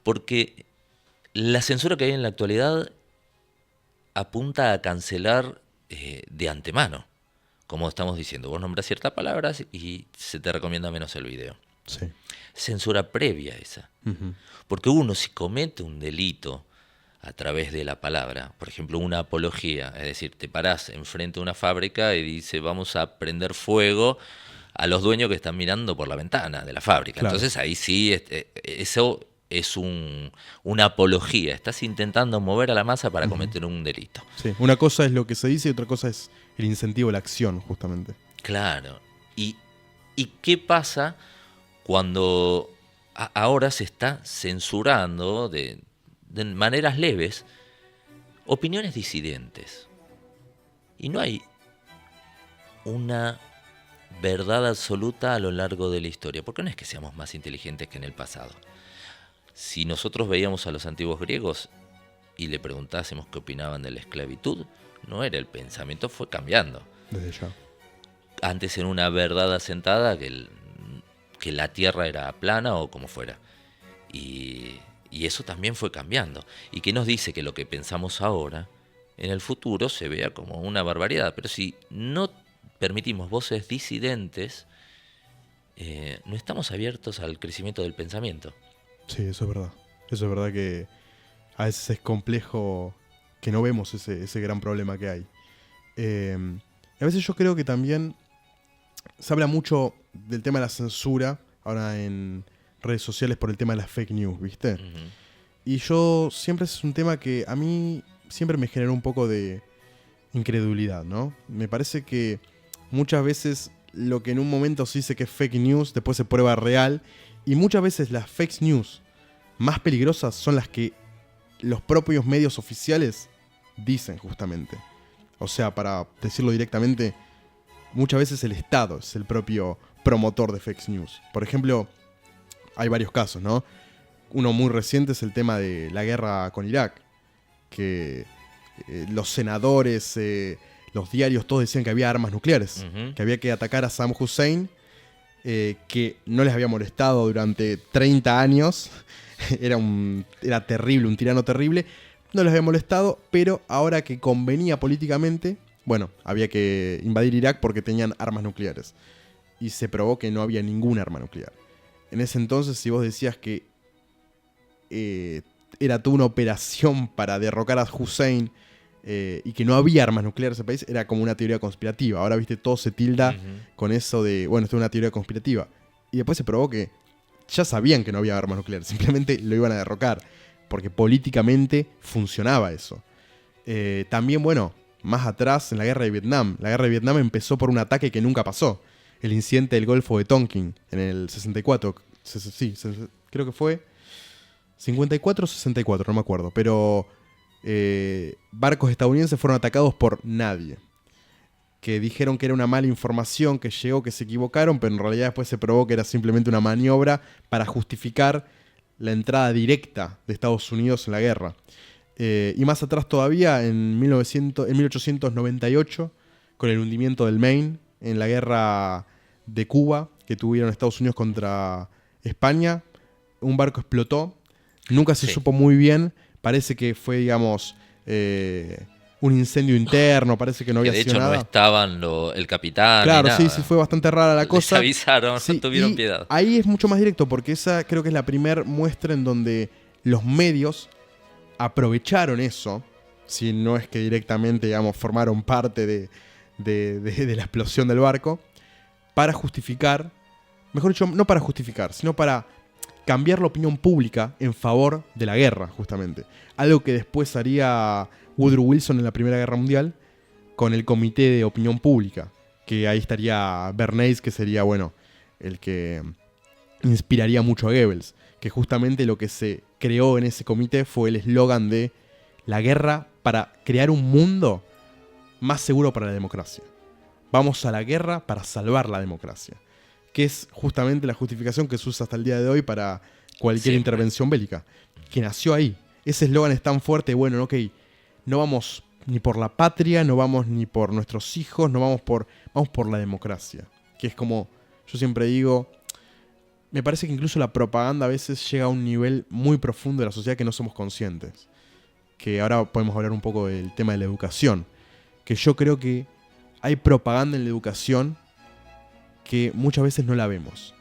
porque la censura que hay en la actualidad apunta a cancelar de antemano. Como estamos diciendo, vos nombrás ciertas palabras y se te recomienda menos el video. Sí. Censura previa esa. Ujú. Porque uno, si comete un delito a través de la palabra, por ejemplo, una apología, es decir, te parás enfrente de una fábrica y dice vamos a prender fuego a los dueños que están mirando por la ventana de la fábrica. Claro. Entonces ahí sí, eso es una apología. Estás intentando mover a la masa para cometer un delito. Sí. Una cosa es lo que se dice y otra cosa es el incentivo a la acción, justamente. Claro. ¿Y qué pasa cuando ahora se está censurando de maneras leves opiniones disidentes? Y no hay una verdad absoluta a lo largo de la historia, porque no es que seamos más inteligentes que en el pasado. Si nosotros veíamos a los antiguos griegos y le preguntásemos qué opinaban de la esclavitud, no era el pensamiento, fue cambiando. Desde ya. Antes era una verdad asentada que la tierra era plana o como fuera. Y eso también fue cambiando. ¿Y qué nos dice? Que lo que pensamos ahora, en el futuro, se vea como una barbaridad. Pero si no permitimos voces disidentes, no estamos abiertos al crecimiento del pensamiento. Sí, eso es verdad. Eso es verdad que a veces es complejo que no vemos ese gran problema que hay. A veces yo creo que también se habla mucho del tema de la censura ahora en redes sociales por el tema de las fake news, ¿viste? Uh-huh. Y yo siempre es un tema que a mí siempre me generó un poco de incredulidad, ¿no? Me parece que muchas veces lo que en un momento se dice que es fake news, después se prueba real. Y muchas veces las fake news más peligrosas son las que los propios medios oficiales dicen justamente. O sea, para decirlo directamente, muchas veces el Estado es el propio promotor de fake news. Por ejemplo, hay varios casos, ¿no? Uno muy reciente es el tema de la guerra con Irak, que los senadores, los diarios, todos decían que había armas nucleares, Uh-huh. que había que atacar a Saddam Hussein, que no les había molestado durante 30 años, era terrible, un tirano terrible, no les había molestado, pero ahora que convenía políticamente, bueno, había que invadir Irak porque tenían armas nucleares. Y se probó que no había ninguna arma nuclear. En ese entonces, si vos decías que era toda una operación para derrocar a Hussein y que no había armas nucleares en ese país, era como una teoría conspirativa. Ahora, viste, todo se tilda con eso de, bueno, esto es una teoría conspirativa. Y después se probó que ya sabían que no había armas nucleares, simplemente lo iban a derrocar, porque políticamente funcionaba eso. También, bueno, más atrás, en la guerra de Vietnam. La guerra de Vietnam empezó por un ataque que nunca pasó. El incidente del Golfo de Tonkin en el 64. Sí, creo que fue 54 o 64, no me acuerdo. Pero barcos estadounidenses fueron atacados por nadie. Que dijeron que era una mala información, que llegó, que se equivocaron, pero en realidad después se probó que era simplemente una maniobra para justificar la entrada directa de Estados Unidos en la guerra. Y más atrás todavía, en 1898, con el hundimiento del Maine, en la guerra de Cuba que tuvieron Estados Unidos contra España, un barco explotó, nunca se supo muy bien, parece que fue, digamos, un incendio interno, parece que no había sido nada. De hecho no estaban el capitán. Claro, ni nada. sí, fue bastante rara la cosa. Les avisaron, sí, no tuvieron piedad. Ahí es mucho más directo, porque esa creo que es la primera muestra en donde los medios aprovecharon eso, si no es que directamente, digamos, formaron parte de la explosión del barco, para justificar, mejor dicho, no para justificar, sino para cambiar la opinión pública en favor de la guerra, justamente. Algo que después haría Woodrow Wilson en la Primera Guerra Mundial con el Comité de Opinión Pública, que ahí estaría Bernays, que sería, bueno, el que inspiraría mucho a Goebbels, que justamente lo que se creó en ese comité fue el eslogan de la guerra para crear un mundo más seguro para la democracia. Vamos a la guerra para salvar la democracia, que es justamente la justificación que se usa hasta el día de hoy para cualquier intervención bélica, que nació ahí. Ese eslogan es tan fuerte, bueno, ok, no vamos ni por la patria, no vamos ni por nuestros hijos, vamos por la democracia, que es como, yo siempre digo, me parece que incluso la propaganda a veces llega a un nivel muy profundo de la sociedad que no somos conscientes. Que ahora podemos hablar un poco del tema de la educación. Que yo creo que hay propaganda en la educación que muchas veces no la vemos.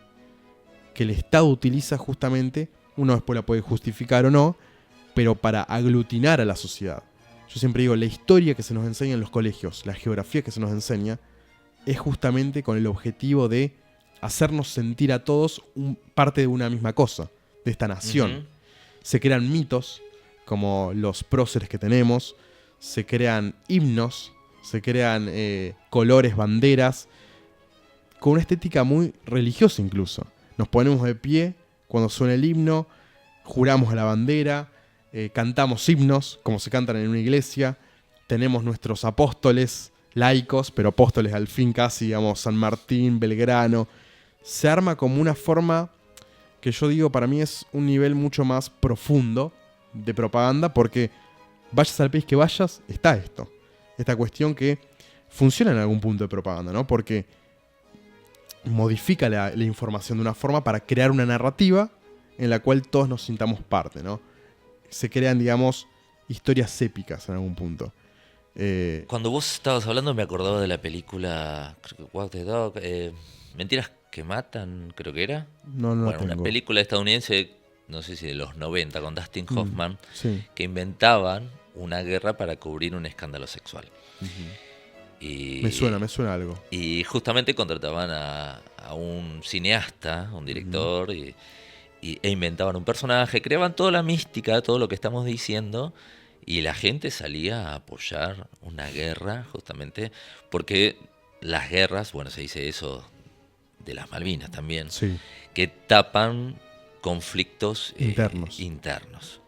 Que el Estado utiliza justamente, uno después la puede justificar o no, pero para aglutinar a la sociedad. Yo siempre digo, la historia que se nos enseña en los colegios, la geografía que se nos enseña, es justamente con el objetivo de hacernos sentir a todos parte de una misma cosa, de esta nación. Ujú. Se crean mitos, como los próceres que tenemos, se crean himnos, se crean colores, banderas, con una estética muy religiosa incluso. Nos ponemos de pie cuando suena el himno, juramos a la bandera, cantamos himnos como se cantan en una iglesia, tenemos nuestros apóstoles laicos, pero apóstoles al fin casi, digamos, San Martín, Belgrano. Se arma como una forma que yo digo para mí es un nivel mucho más profundo de propaganda, porque vayas al país que vayas, está esto. Esta cuestión que funciona en algún punto de propaganda, ¿no? Porque modifica la información de una forma para crear una narrativa en la cual todos nos sintamos parte, ¿no? Se crean, digamos, historias épicas en algún punto. Cuando vos estabas hablando me acordaba de la película, creo que Walk the Dog, Mentiras que matan, creo que era. No Bueno, tengo. una película estadounidense, no sé si de los 90, con Dustin Hoffman, Sí. que inventaban una guerra para cubrir un escándalo sexual. Y, Me suena algo. y justamente contrataban a un cineasta, un director, e inventaban un personaje, creaban toda la mística, todo lo que estamos diciendo, y la gente salía a apoyar una guerra, justamente, porque las guerras, bueno, se dice eso de las Malvinas también, Sí. que tapan conflictos internos.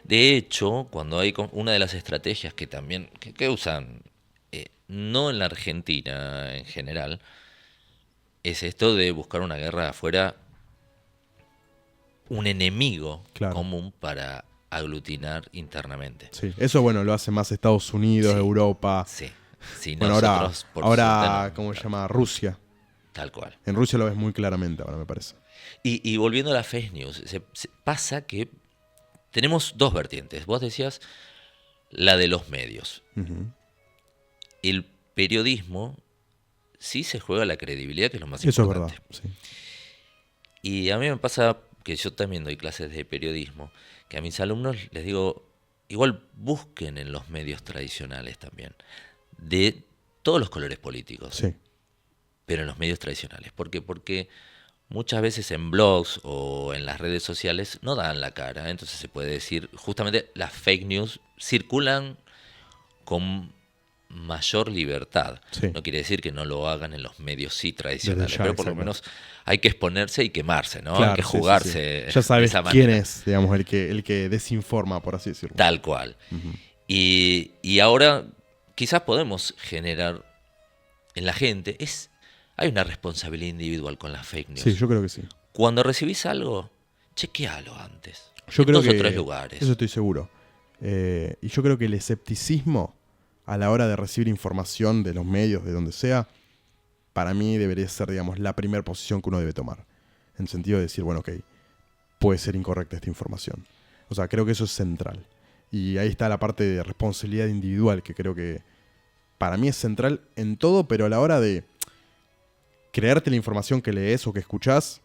De hecho, cuando hay una de las estrategias que también que usan, no en la Argentina en general, es esto de buscar una guerra afuera, un enemigo Claro. común para aglutinar internamente. Sí. Eso, bueno, lo hace más Estados Unidos, Sí. Europa. Sí. Si Bueno, nosotros, por ahora suerte, no. ¿cómo se llama? Rusia. Tal cual. En Rusia lo ves muy claramente ahora, me parece. Y volviendo a la fake news, pasa que tenemos dos vertientes. Vos decías la de los medios. Ujú. El periodismo sí se juega la credibilidad, que es lo más Eso es importante. verdad, sí. Y a mí me pasa que yo también doy clases de periodismo, que a mis alumnos les digo, igual busquen en los medios tradicionales también, de todos los colores políticos, Sí. pero en los medios tradicionales. ¿Por qué? Porque muchas veces en blogs o en las redes sociales no dan la cara, entonces se puede decir, justamente las fake news circulan con mayor libertad. Sí. No quiere decir que no lo hagan en los medios sí Desde tradicionales, ya, pero por lo exacto. menos hay que exponerse y quemarse, ¿no? Claro, Hay que sí, sí, jugarse sí. Ya sabes de esa quién manera. es, digamos, el que desinforma, por así decirlo. Tal cual. Ujú. Y ahora quizás podemos generar en la gente, hay una responsabilidad individual con las fake news. Sí, yo creo que sí. Cuando recibís algo, chequealo antes. Yo en creo dos que o tres lugares. eso estoy seguro. Y yo creo que el escepticismo a la hora de recibir información de los medios, de donde sea, para mí debería ser, digamos, la primera posición que uno debe tomar. En el sentido de decir, bueno, ok, puede ser incorrecta esta información. O sea, creo que eso es central. Y ahí está la parte de responsabilidad individual, que creo que para mí es central en todo, pero a la hora de creerte la información que lees o que escuchás,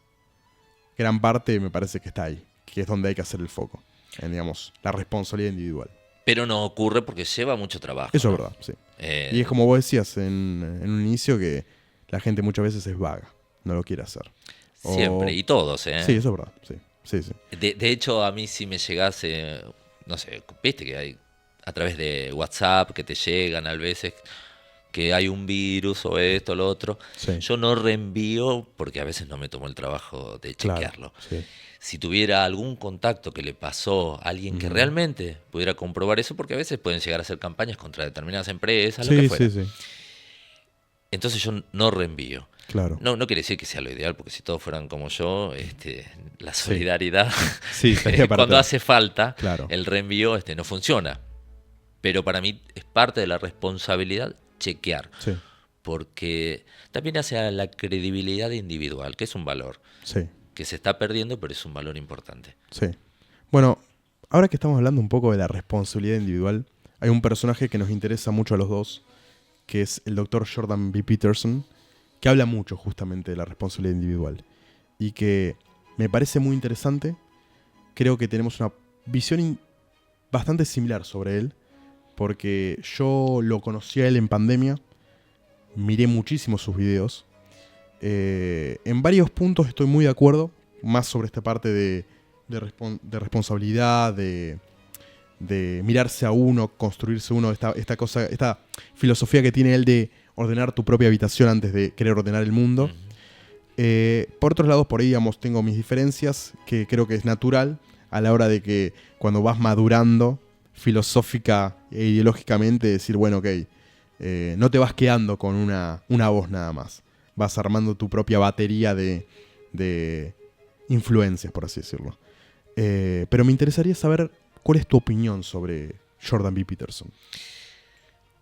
gran parte me parece que está ahí, que es donde hay que hacer el foco, en, digamos, la responsabilidad individual. Pero no ocurre porque lleva mucho trabajo. Eso ¿no? es verdad, sí. Eh, Y es como vos decías en un inicio, que la gente muchas veces es vaga, no lo quiere hacer. O- Siempre, y todos, ¿eh? Sí, eso es verdad, sí. Sí, sí. De hecho, a mí si me llegase, no sé, viste que hay a través de WhatsApp que te llegan a veces que hay un virus o esto o lo otro, Sí. yo no reenvío porque a veces no me tomo el trabajo de Claro, chequearlo. sí. Si tuviera algún contacto que le pasó a alguien que realmente pudiera comprobar eso, porque a veces pueden llegar a hacer campañas contra determinadas empresas, lo que Sí, fuera. sí, sí. Entonces yo no reenvío. Claro. No quiere decir que sea lo ideal, porque si todos fueran como yo, la solidaridad, Sí, estaría para cuando atrás. hace falta, Claro. el reenvío no funciona. Pero para mí es parte de la responsabilidad chequear, Sí, porque también hace a la credibilidad individual, que es un valor. sí. que se está perdiendo, pero es un valor importante. Sí. Bueno, ahora que estamos hablando un poco de la responsabilidad individual, hay un personaje que nos interesa mucho a los dos, que es el doctor Jordan B. Peterson, que habla mucho justamente de la responsabilidad individual y que me parece muy interesante. Creo que tenemos una visión bastante similar sobre él, porque yo lo conocí a él en pandemia, miré muchísimo sus videos. En varios puntos estoy muy de acuerdo, más sobre esta parte de responsabilidad, de mirarse a uno, construirse uno, esta filosofía que tiene él de ordenar tu propia habitación antes de querer ordenar el mundo. Por otros lados, por ahí, digamos, tengo mis diferencias, que creo que es natural a la hora de que cuando vas madurando filosófica e ideológicamente, decir, bueno, ok, no te vas quedando con una voz nada más. Vas armando tu propia batería de influencias, por así decirlo. Pero me interesaría saber cuál es tu opinión sobre Jordan B. Peterson.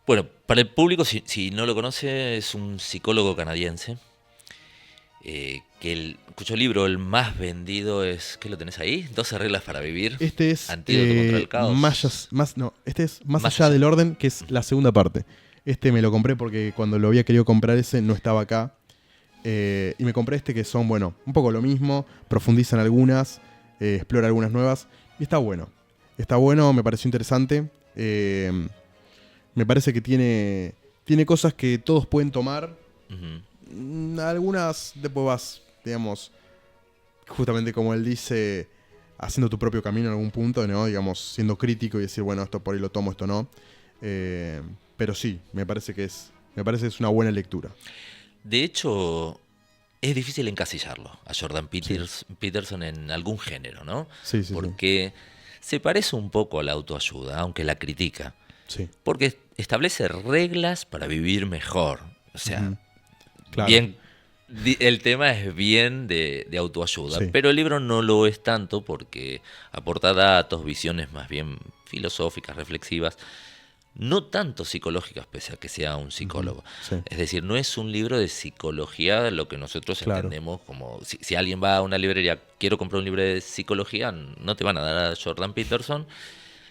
Bueno, para el público, si no lo conoce, es un psicólogo canadiense, cuyo libro el más vendido es, ¿qué lo tenés ahí? 12 reglas para vivir. Este es Antídoto contra el caos. Este es Más allá del orden, que es la segunda parte. Este me lo compré porque cuando lo había querido comprar ese no estaba acá. Y me compré este que son, bueno, un poco lo mismo, profundizan algunas, explora algunas nuevas. Y está bueno. Está bueno, me pareció interesante. Me parece que tiene cosas que todos pueden tomar. Algunas después vas, digamos, justamente como él dice, haciendo tu propio camino en algún punto, ¿no? Digamos, siendo crítico y decir, bueno, esto por ahí lo tomo, esto no. Pero sí, me parece que es una buena lectura. De hecho, es difícil encasillarlo a Jordan Peterson en algún género, ¿no? Sí. Porque se parece un poco a la autoayuda, aunque la critica. Sí. Porque establece reglas para vivir mejor. O sea, claro. Bien, el tema es bien de autoayuda, Sí. pero el libro no lo es tanto porque aporta datos, visiones más bien filosóficas, reflexivas, no tanto psicológicas, pese a que sea un psicólogo. Sí. Es decir, no es un libro de psicología, lo que nosotros entendemos como... Si alguien va a una librería, quiero comprar un libro de psicología, no te van a dar a Jordan Peterson.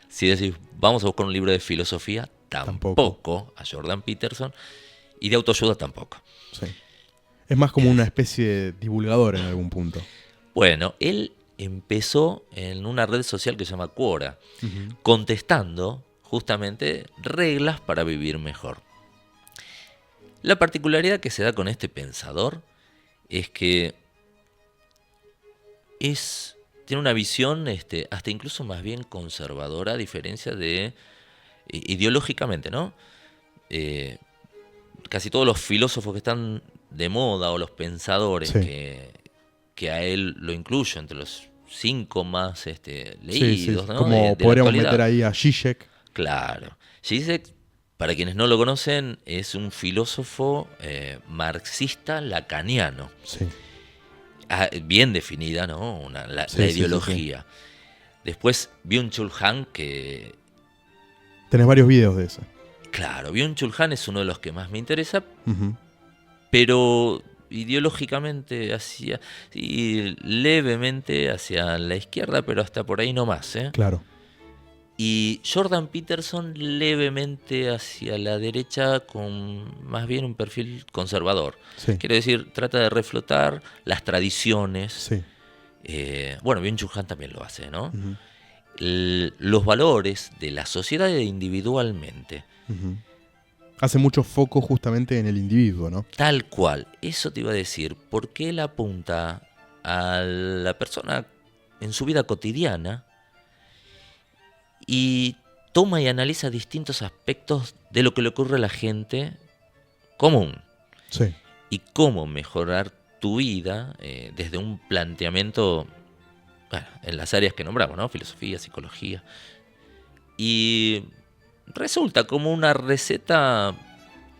Si decís, vamos a buscar un libro de filosofía, tampoco a Jordan Peterson. Y de autoayuda tampoco. Sí. Es más como una especie de divulgador en algún punto. Bueno, él empezó en una red social que se llama Quora, contestando justamente reglas para vivir mejor. La particularidad que se da con este pensador es que tiene una visión hasta incluso más bien conservadora, a diferencia de ideológicamente, ¿no? Casi todos los filósofos que están de moda o los pensadores que a él lo incluyo entre los 5 más leídos, ¿no? Como podríamos meter ahí a Zizek. Claro. Zizek, para quienes no lo conocen, es un filósofo marxista lacaniano. Sí. Bien definida, ¿no? La ideología. Después Byung-Chul Han, que... Tenés varios videos de eso. Claro, Byung-Chul Han es uno de los que más me interesa, pero ideológicamente levemente hacia la izquierda, pero hasta por ahí no más. Claro. Y Jordan Peterson levemente hacia la derecha con más bien un perfil conservador. Sí. Quiero decir, trata de reflotar las tradiciones. Sí. Bueno, Byung-Chul Han también lo hace, ¿no? Los valores de la sociedad individualmente. Hace mucho foco justamente en el individuo, ¿no? Tal cual. Eso te iba a decir. Porque él apunta a la persona en su vida cotidiana y toma y analiza distintos aspectos de lo que le ocurre a la gente común. Sí. Y cómo mejorar tu vida desde un planteamiento, bueno, en las áreas que nombramos, ¿no? Filosofía, psicología. Y resulta como una receta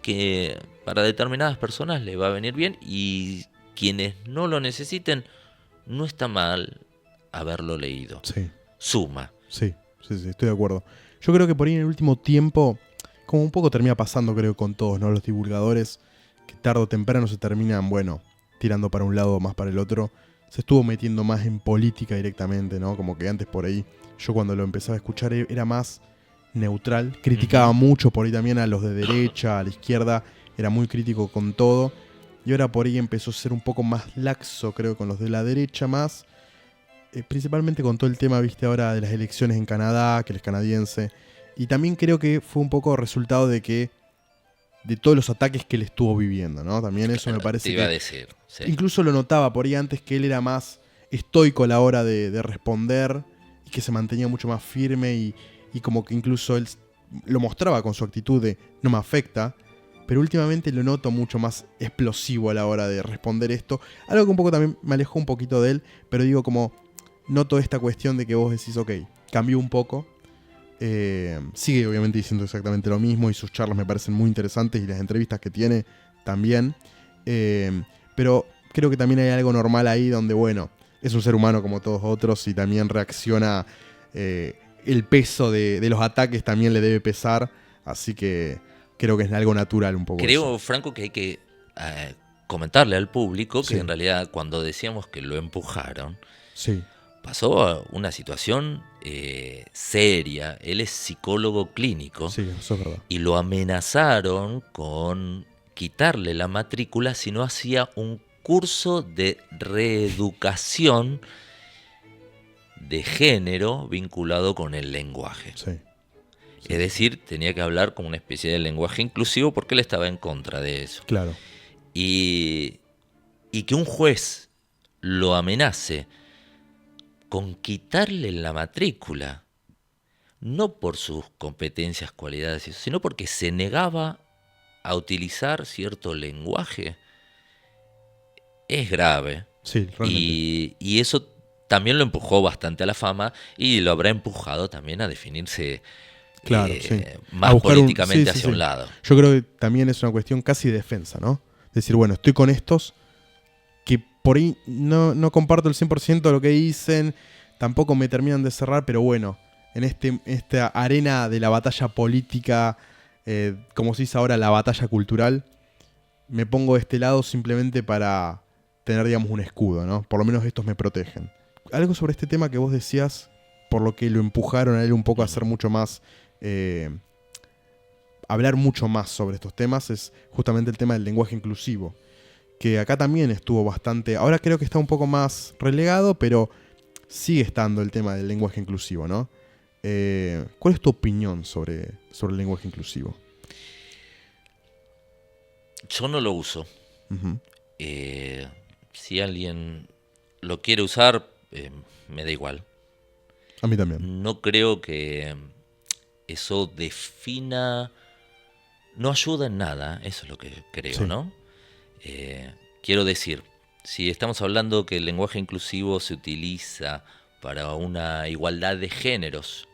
que para determinadas personas le va a venir bien, y quienes no lo necesiten, no está mal haberlo leído. Sí. Suma. Sí, estoy de acuerdo. Yo creo que por ahí en el último tiempo, como un poco termina pasando, creo, con todos, ¿no? Los divulgadores, que tarde o temprano se terminan, bueno, tirando para un lado o más para el otro. se estuvo metiendo más en política directamente, ¿no? Como que antes por ahí, yo cuando lo empezaba a escuchar era más neutral, criticaba mucho por ahí también a los de derecha, a la izquierda, era muy crítico con todo, y ahora por ahí empezó a ser un poco más laxo, creo, con los de la derecha más, principalmente con todo el tema, viste, ahora de las elecciones en Canadá, que él es canadiense, y también creo que fue un poco resultado de todos los ataques que él estuvo viviendo, ¿no? También eso me parece te iba que... a decir, sí. Incluso lo notaba por ahí antes que él era más estoico a la hora de responder y que se mantenía mucho más firme y como que incluso él lo mostraba con su actitud de no me afecta, pero últimamente lo noto mucho más explosivo a la hora de responder esto. Algo que un poco también me alejó un poquito de él, pero digo como noto esta cuestión de que vos decís, ok, cambió un poco. Sigue obviamente diciendo exactamente lo mismo y sus charlas me parecen muy interesantes y las entrevistas que tiene también. Pero creo que también hay algo normal ahí donde, bueno, es un ser humano como todos otros y también reacciona, el peso de los ataques también le debe pesar, así que creo que es algo natural un poco Creo, eso. Franco, que hay que comentarle al público que Sí. en realidad cuando decíamos que lo empujaron, Sí, pasó a una situación seria. Él es psicólogo clínico sí, eso es verdad. y lo amenazaron con quitarle la matrícula si no hacía un curso de reeducación de género vinculado con el lenguaje. Sí, Es decir, tenía que hablar como una especie de lenguaje inclusivo porque él estaba en contra de eso. claro. Y que un juez lo amenace con quitarle la matrícula, no por sus competencias, cualidades, sino porque se negaba a utilizar cierto lenguaje, es grave. Sí, realmente. Y eso también lo empujó bastante a la fama y lo habrá empujado también a definirse Claro, sí. más A buscar políticamente sí, hacia un sí. lado. Yo creo que también es una cuestión casi de defensa, ¿no? Decir, bueno, estoy con estos que por ahí no comparto el 100% de lo que dicen, tampoco me terminan de cerrar, pero bueno, en esta arena de la batalla política, como se dice ahora, la batalla cultural, me pongo de este lado simplemente para tener, digamos, un escudo, ¿no? Por lo menos estos me protegen. Algo sobre este tema que vos decías, por lo que lo empujaron a él un poco a hacer mucho más, hablar mucho más sobre estos temas, es justamente el tema del lenguaje inclusivo, que acá también estuvo bastante, ahora creo que está un poco más relegado, pero sigue estando el tema del lenguaje inclusivo, ¿no? ¿Cuál es tu opinión sobre el lenguaje inclusivo? Yo no lo uso. Ujú. Si alguien lo quiere usar, me da igual. A mí también. No creo que eso defina, no ayuda en nada, eso es lo que creo, Sí. ¿no? Quiero decir, si estamos hablando que el lenguaje inclusivo se utiliza para una igualdad de géneros,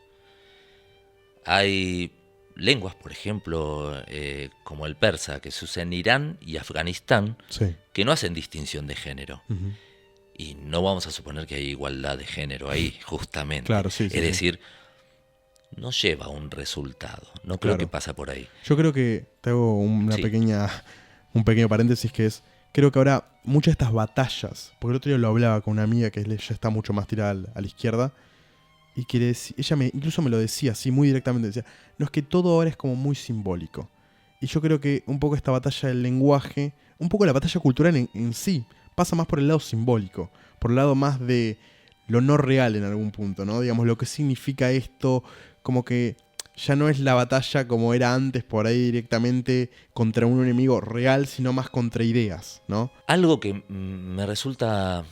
hay lenguas, por ejemplo, como el persa, que se usa en Irán y Afganistán, Sí. que no hacen distinción de género. Ujú. Y no vamos a suponer que hay igualdad de género ahí, justamente. Claro, sí, sí, Es sí. decir, no lleva a un resultado. No creo Claro. que pasa por ahí. Yo creo que te hago un Sí. pequeño paréntesis que es, creo que ahora muchas de estas batallas, porque el otro día lo hablaba con una amiga que ya está mucho más tirada a la izquierda, y que ella incluso me lo decía así muy directamente, decía, no, es que todo ahora es como muy simbólico. Y yo creo que un poco esta batalla del lenguaje, un poco la batalla cultural en sí, pasa más por el lado simbólico, por el lado más de lo no real en algún punto, ¿no? Digamos, lo que significa esto, como que ya no es la batalla como era antes por ahí directamente contra un enemigo real, sino más contra ideas, ¿no? Algo que me resulta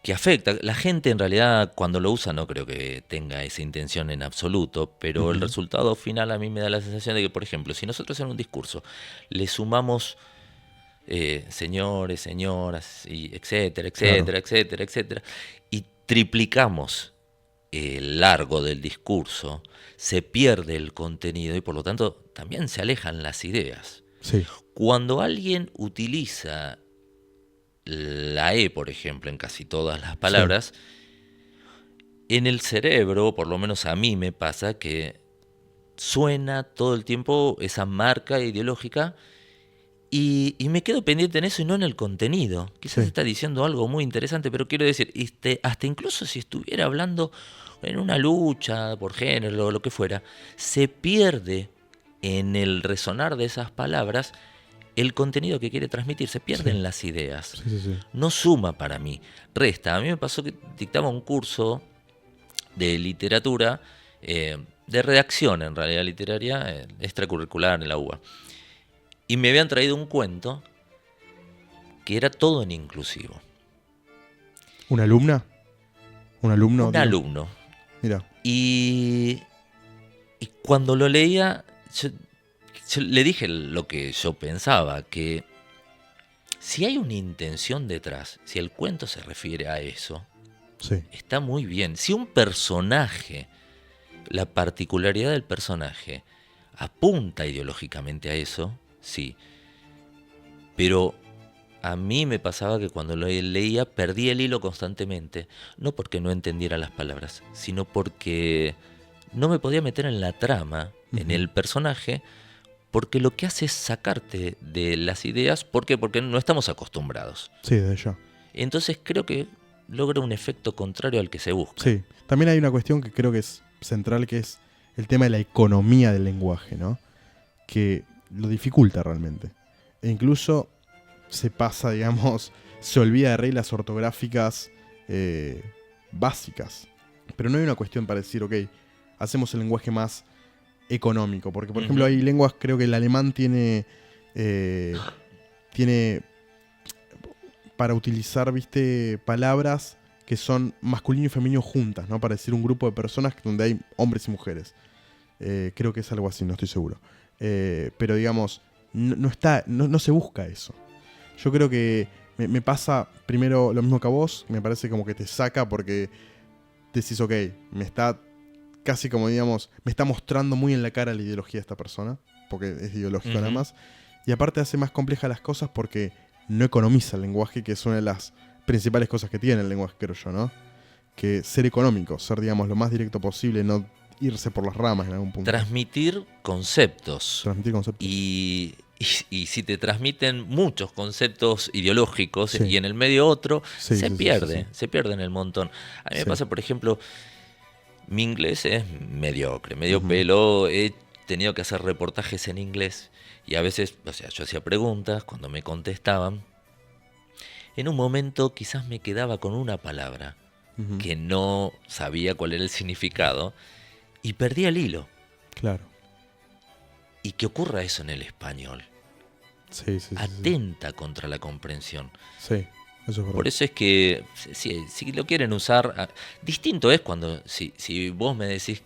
que afecta, la gente en realidad cuando lo usa no creo que tenga esa intención en absoluto, pero el Ujú. resultado final a mí me da la sensación de que, por ejemplo, si nosotros en un discurso le sumamos señores, señoras, y etcétera, etcétera, Claro. etcétera, etcétera, y triplicamos el largo del discurso, se pierde el contenido y por lo tanto también se alejan las ideas. Sí, Cuando alguien utiliza la E, por ejemplo, en casi todas las palabras, en el cerebro, por lo menos a mí me pasa, que suena todo el tiempo esa marca ideológica Y me quedo pendiente en eso y no en el contenido. Quizás Sí. está diciendo algo muy interesante, pero quiero decir, hasta incluso si estuviera hablando en una lucha por género o lo que fuera, se pierde en el resonar de esas palabras el contenido que quiere transmitir, se Sí. pierden las ideas. Sí, sí, sí. No suma para mí, resta. A mí me pasó que dictaba un curso de literatura, de redacción en realidad literaria, extracurricular en la UBA. Y me habían traído un cuento que era todo en inclusivo. ¿Una alumna? ¿Un alumno, Un digo? alumno. Mira. Y, y cuando lo leía, yo le dije lo que yo pensaba, que si hay una intención detrás, si el cuento se refiere a eso, Sí. está muy bien. Si un personaje, la particularidad del personaje, apunta ideológicamente a eso, sí. Pero a mí me pasaba que cuando lo leía perdía el hilo constantemente, no porque no entendiera las palabras, sino porque no me podía meter en la trama, en Ujú. el personaje, porque lo que hace es sacarte de las ideas, ¿por qué? Porque no estamos acostumbrados. Sí, desde ya. Entonces creo que logra un efecto contrario al que se busca. Sí. También hay una cuestión que creo que es central, que es el tema de la economía del lenguaje, ¿no? Que lo dificulta realmente. E incluso se pasa, digamos, se olvida de reglas ortográficas básicas. Pero no hay una cuestión para decir, ok, hacemos el lenguaje más económico. Porque, por ejemplo, Ujú. hay lenguas, creo que el alemán eh, tiene para utilizar, viste, palabras que son masculino y femenino juntas, ¿no? Para decir un grupo de personas donde hay hombres y mujeres. Creo que es algo así, no estoy seguro. Pero digamos, no se busca eso. Yo creo que me pasa primero lo mismo que a vos, me parece como que te saca porque decís, ok, me está casi como digamos, me está mostrando muy en la cara la ideología de esta persona, porque es ideológico nada Ujú. más. Y aparte hace más complejas las cosas porque no economiza el lenguaje, que es una de las principales cosas que tiene el lenguaje, creo yo, ¿no? Que ser económico, ser, digamos, lo más directo posible, no irse por las ramas en algún punto. Transmitir conceptos. Transmitir conceptos. Y si te transmiten muchos conceptos ideológicos Sí, y en el medio otro, sí, sí, sí, sí, sí. se pierde en el montón. A mí me Sí. pasa, por ejemplo, mi inglés es mediocre, medio Ujú. pelo, he tenido que hacer reportajes en inglés y a veces, o sea, yo hacía preguntas, cuando me contestaban, en un momento quizás me quedaba con una palabra Ujú. que no sabía cuál era el significado y perdía el hilo. Claro. Y que ocurra eso en el español, Sí, sí, sí, sí. atenta contra la comprensión. Sí, eso es verdad. Por eso es que si lo quieren usar, distinto es cuando, si vos me decís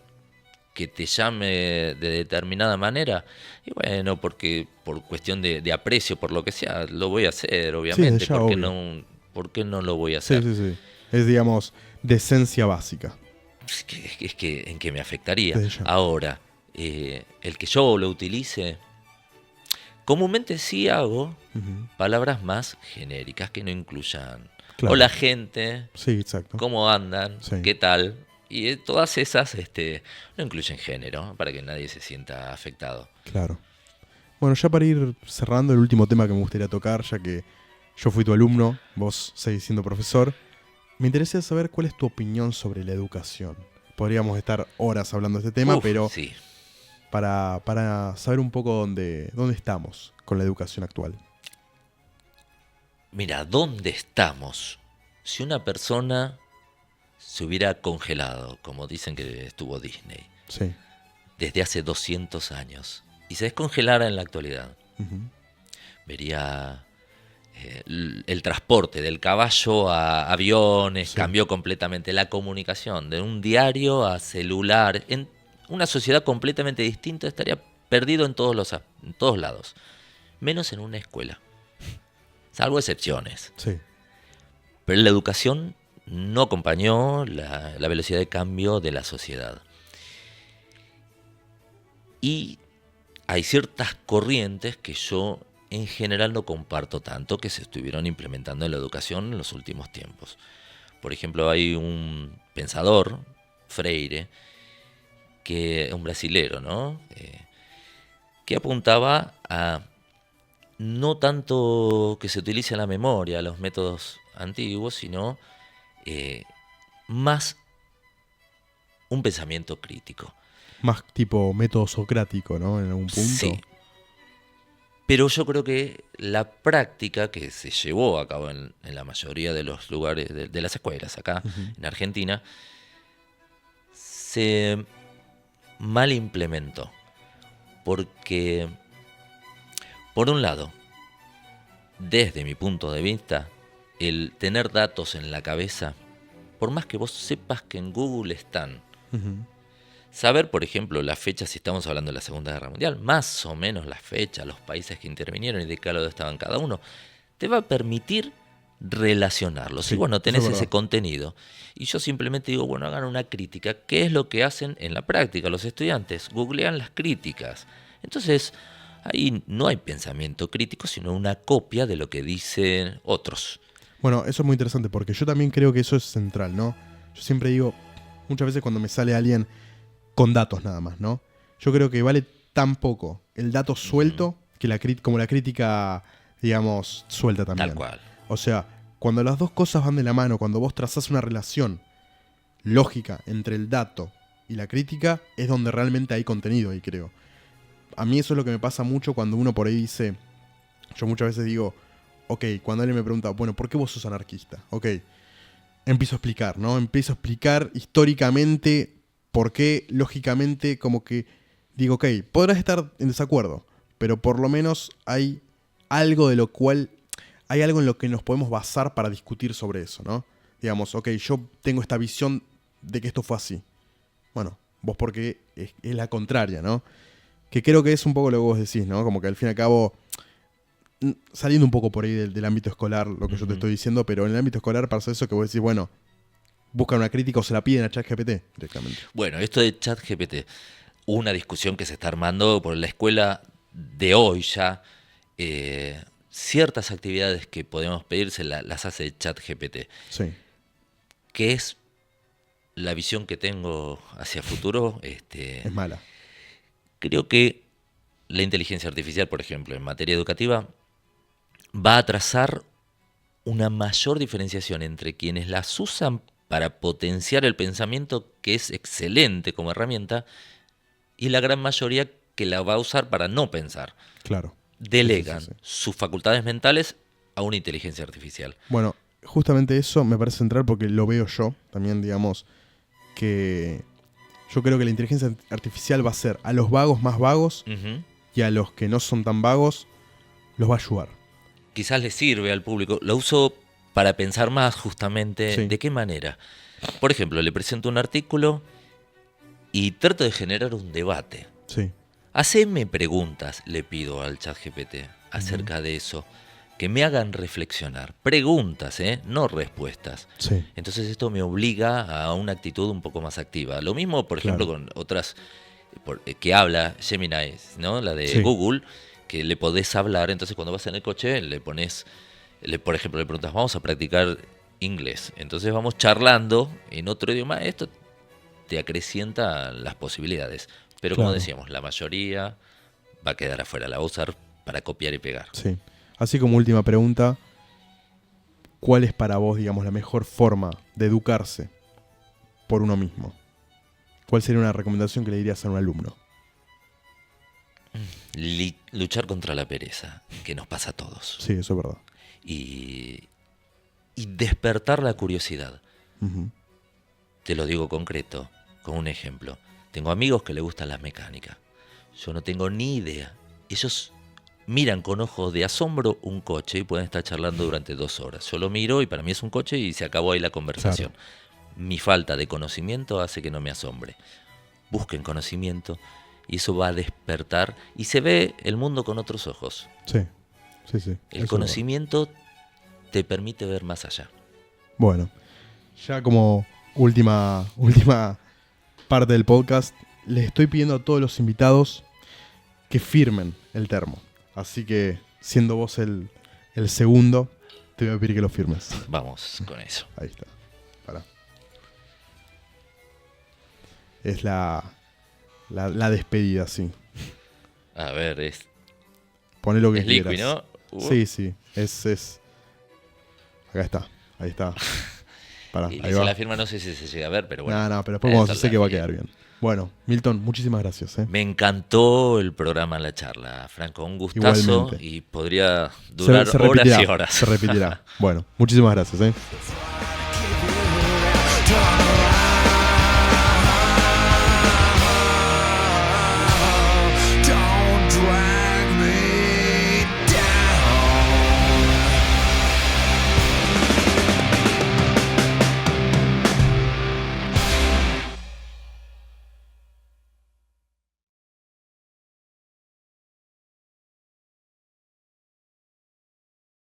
que te llame de determinada manera, y bueno, porque por cuestión de aprecio, por lo que sea, lo voy a hacer, Sí, desde obviamente, ya, obvio. ¿por qué no lo voy a Sí, hacer? sí, sí. Es, digamos, de esencia básica. Es que en qué me afectaría. Desde ya. Ahora, el que yo lo utilice, comúnmente sí hago Ujú. palabras más genéricas que no incluyan Claro. hola gente, Sí, exacto. cómo andan, Sí. qué tal. Y todas esas no incluyen género, para que nadie se sienta afectado. Claro. Bueno, ya para ir cerrando, el último tema que me gustaría tocar, ya que yo fui tu alumno, vos seguís siendo profesor, me interesa saber cuál es tu opinión sobre la educación. Podríamos estar horas hablando de este tema, Uf, pero sí. para saber un poco dónde estamos con la educación actual. Mira, ¿dónde estamos? Si una persona se hubiera congelado, como dicen que estuvo Disney, Sí. desde hace 200 años, y se descongelara en la actualidad, Ujú. vería el transporte del caballo a aviones, Sí. cambió completamente la comunicación, de un diario a celular, en una sociedad completamente distinta estaría perdido en todos lados, menos en una escuela, salvo excepciones. Sí. Pero la educación no acompañó la velocidad de cambio de la sociedad. Y hay ciertas corrientes que yo en general no comparto tanto que se estuvieron implementando en la educación en los últimos tiempos. Por ejemplo, hay un pensador, Freire, que es un brasilero, ¿no? Que apuntaba a no tanto que se utilice la memoria, los métodos antiguos, sino más un pensamiento crítico. Más tipo método socrático, ¿no? En algún punto. Sí, pero yo creo que la práctica que se llevó a cabo en la mayoría de los lugares de las escuelas acá Ujú. en Argentina se mal implementó. Porque, por un lado, desde mi punto de vista, el tener datos en la cabeza, por más que vos sepas que en Google están, Ujú. saber, por ejemplo, las fechas, si estamos hablando de la Segunda Guerra Mundial, más o menos las fechas, los países que intervinieron y de qué lado estaban cada uno, te va a permitir relacionarlos. Y Sí, bueno, eso es tenés ese verdad. contenido. Y yo simplemente digo, bueno, hagan una crítica. ¿Qué es lo que hacen en la práctica los estudiantes? Googlean las críticas. Entonces, ahí no hay pensamiento crítico, sino una copia de lo que dicen otros. Bueno, eso es muy interesante porque yo también creo que eso es central, ¿no? Yo siempre digo, muchas veces cuando me sale alguien con datos nada más, ¿no? Yo creo que vale tan poco el dato Ujú. suelto que como la crítica, digamos, suelta Tal también. cual. O sea, cuando las dos cosas van de la mano, cuando vos trazás una relación lógica entre el dato y la crítica, es donde realmente hay contenido ahí, creo. A mí eso es lo que me pasa mucho cuando uno por ahí dice, yo muchas veces digo, ok, cuando alguien me pregunta, bueno, ¿por qué vos sos anarquista? Ok, empiezo a explicar, ¿no? Empiezo a explicar históricamente por qué, lógicamente, como que digo, ok, podrás estar en desacuerdo, pero por lo menos hay algo de lo cual, hay algo en lo que nos podemos basar para discutir sobre eso, ¿no? Digamos, ok, yo tengo esta visión de que esto fue así. Bueno, vos porque es la contraria, ¿no? Que creo que es un poco lo que vos decís, ¿no? Como que al fin y al cabo, saliendo un poco por ahí del ámbito escolar, lo que yo te Ujú. estoy diciendo, pero en el ámbito escolar pasa eso que vos decís, bueno, buscan una crítica o se la piden a ChatGPT directamente. Bueno, esto de ChatGPT, una discusión que se está armando por la escuela de hoy ya. Ciertas actividades que podemos pedirse las hace ChatGPT, Sí, que es la visión que tengo hacia futuro. es mala. Creo que la inteligencia artificial, por ejemplo, en materia educativa, va a trazar una mayor diferenciación entre quienes las usan para potenciar el pensamiento, que es excelente como herramienta, y la gran mayoría que la va a usar para no pensar. Claro. Sí, sí, sí, Delegan sí. sus facultades mentales a una inteligencia artificial. Bueno, justamente eso me parece central porque lo veo yo también, digamos, que yo creo que la inteligencia artificial va a ser a los vagos más vagos Ujú. y a los que no son tan vagos los va a ayudar. Quizás le sirve al público. Lo uso para pensar más justamente Sí, de qué manera. Por ejemplo, le presento un artículo y trato de generar un debate. sí. Haceme preguntas, le pido al chat GPT Ujú. acerca de eso, que me hagan reflexionar. Preguntas, no respuestas. Sí, Entonces esto me obliga a una actitud un poco más activa. Lo mismo, por ejemplo, claro. con otras que habla Gemini, ¿no? La de Sí, Google, que le podés hablar. Entonces cuando vas en el coche le pones, por ejemplo, le preguntas, vamos a practicar inglés. Entonces vamos charlando en otro idioma. Esto te acrecienta las posibilidades. Pero como claro. decíamos, la mayoría va a quedar afuera, la va a usar para copiar y pegar. Sí. Así como última pregunta, ¿cuál es para vos, digamos, la mejor forma de educarse por uno mismo? ¿Cuál sería una recomendación que le dirías a un alumno? Luchar contra la pereza, que nos pasa a todos. Sí, eso es verdad. Y, y despertar la curiosidad. Ujú. Te lo digo concreto, con un ejemplo. Tengo amigos que les gustan las mecánicas. Yo no tengo ni idea. Ellos miran con ojos de asombro un coche y pueden estar charlando durante 2 horas. Yo lo miro y para mí es un coche y se acabó ahí la Claro. conversación. Mi falta de conocimiento hace que no me asombre. Busquen conocimiento y eso va a despertar y se ve el mundo con otros ojos. Sí, sí, sí. El Eso es verdad. conocimiento te permite ver más allá. Bueno, ya como última parte del podcast, les estoy pidiendo a todos los invitados que firmen el termo. Así que, siendo vos el segundo, te voy a pedir que lo firmes. Vamos con eso. Ahí está. Pará. Es la despedida, sí. A ver, es Poné lo que Es quieras. Liqui, ¿no? Sí, sí. Es. Acá está. Ahí está. Pará, Y ahí dice va. la firma, no sé si se llega a ver, pero bueno. No, pero después cuando se Eso seque la va a firma. quedar bien. Bueno, Milton, muchísimas gracias. Me encantó el programa, la charla, Franco. Un gustazo Igualmente. y podría durar Se horas repetirá. y horas. Se repetirá. Bueno, muchísimas gracias.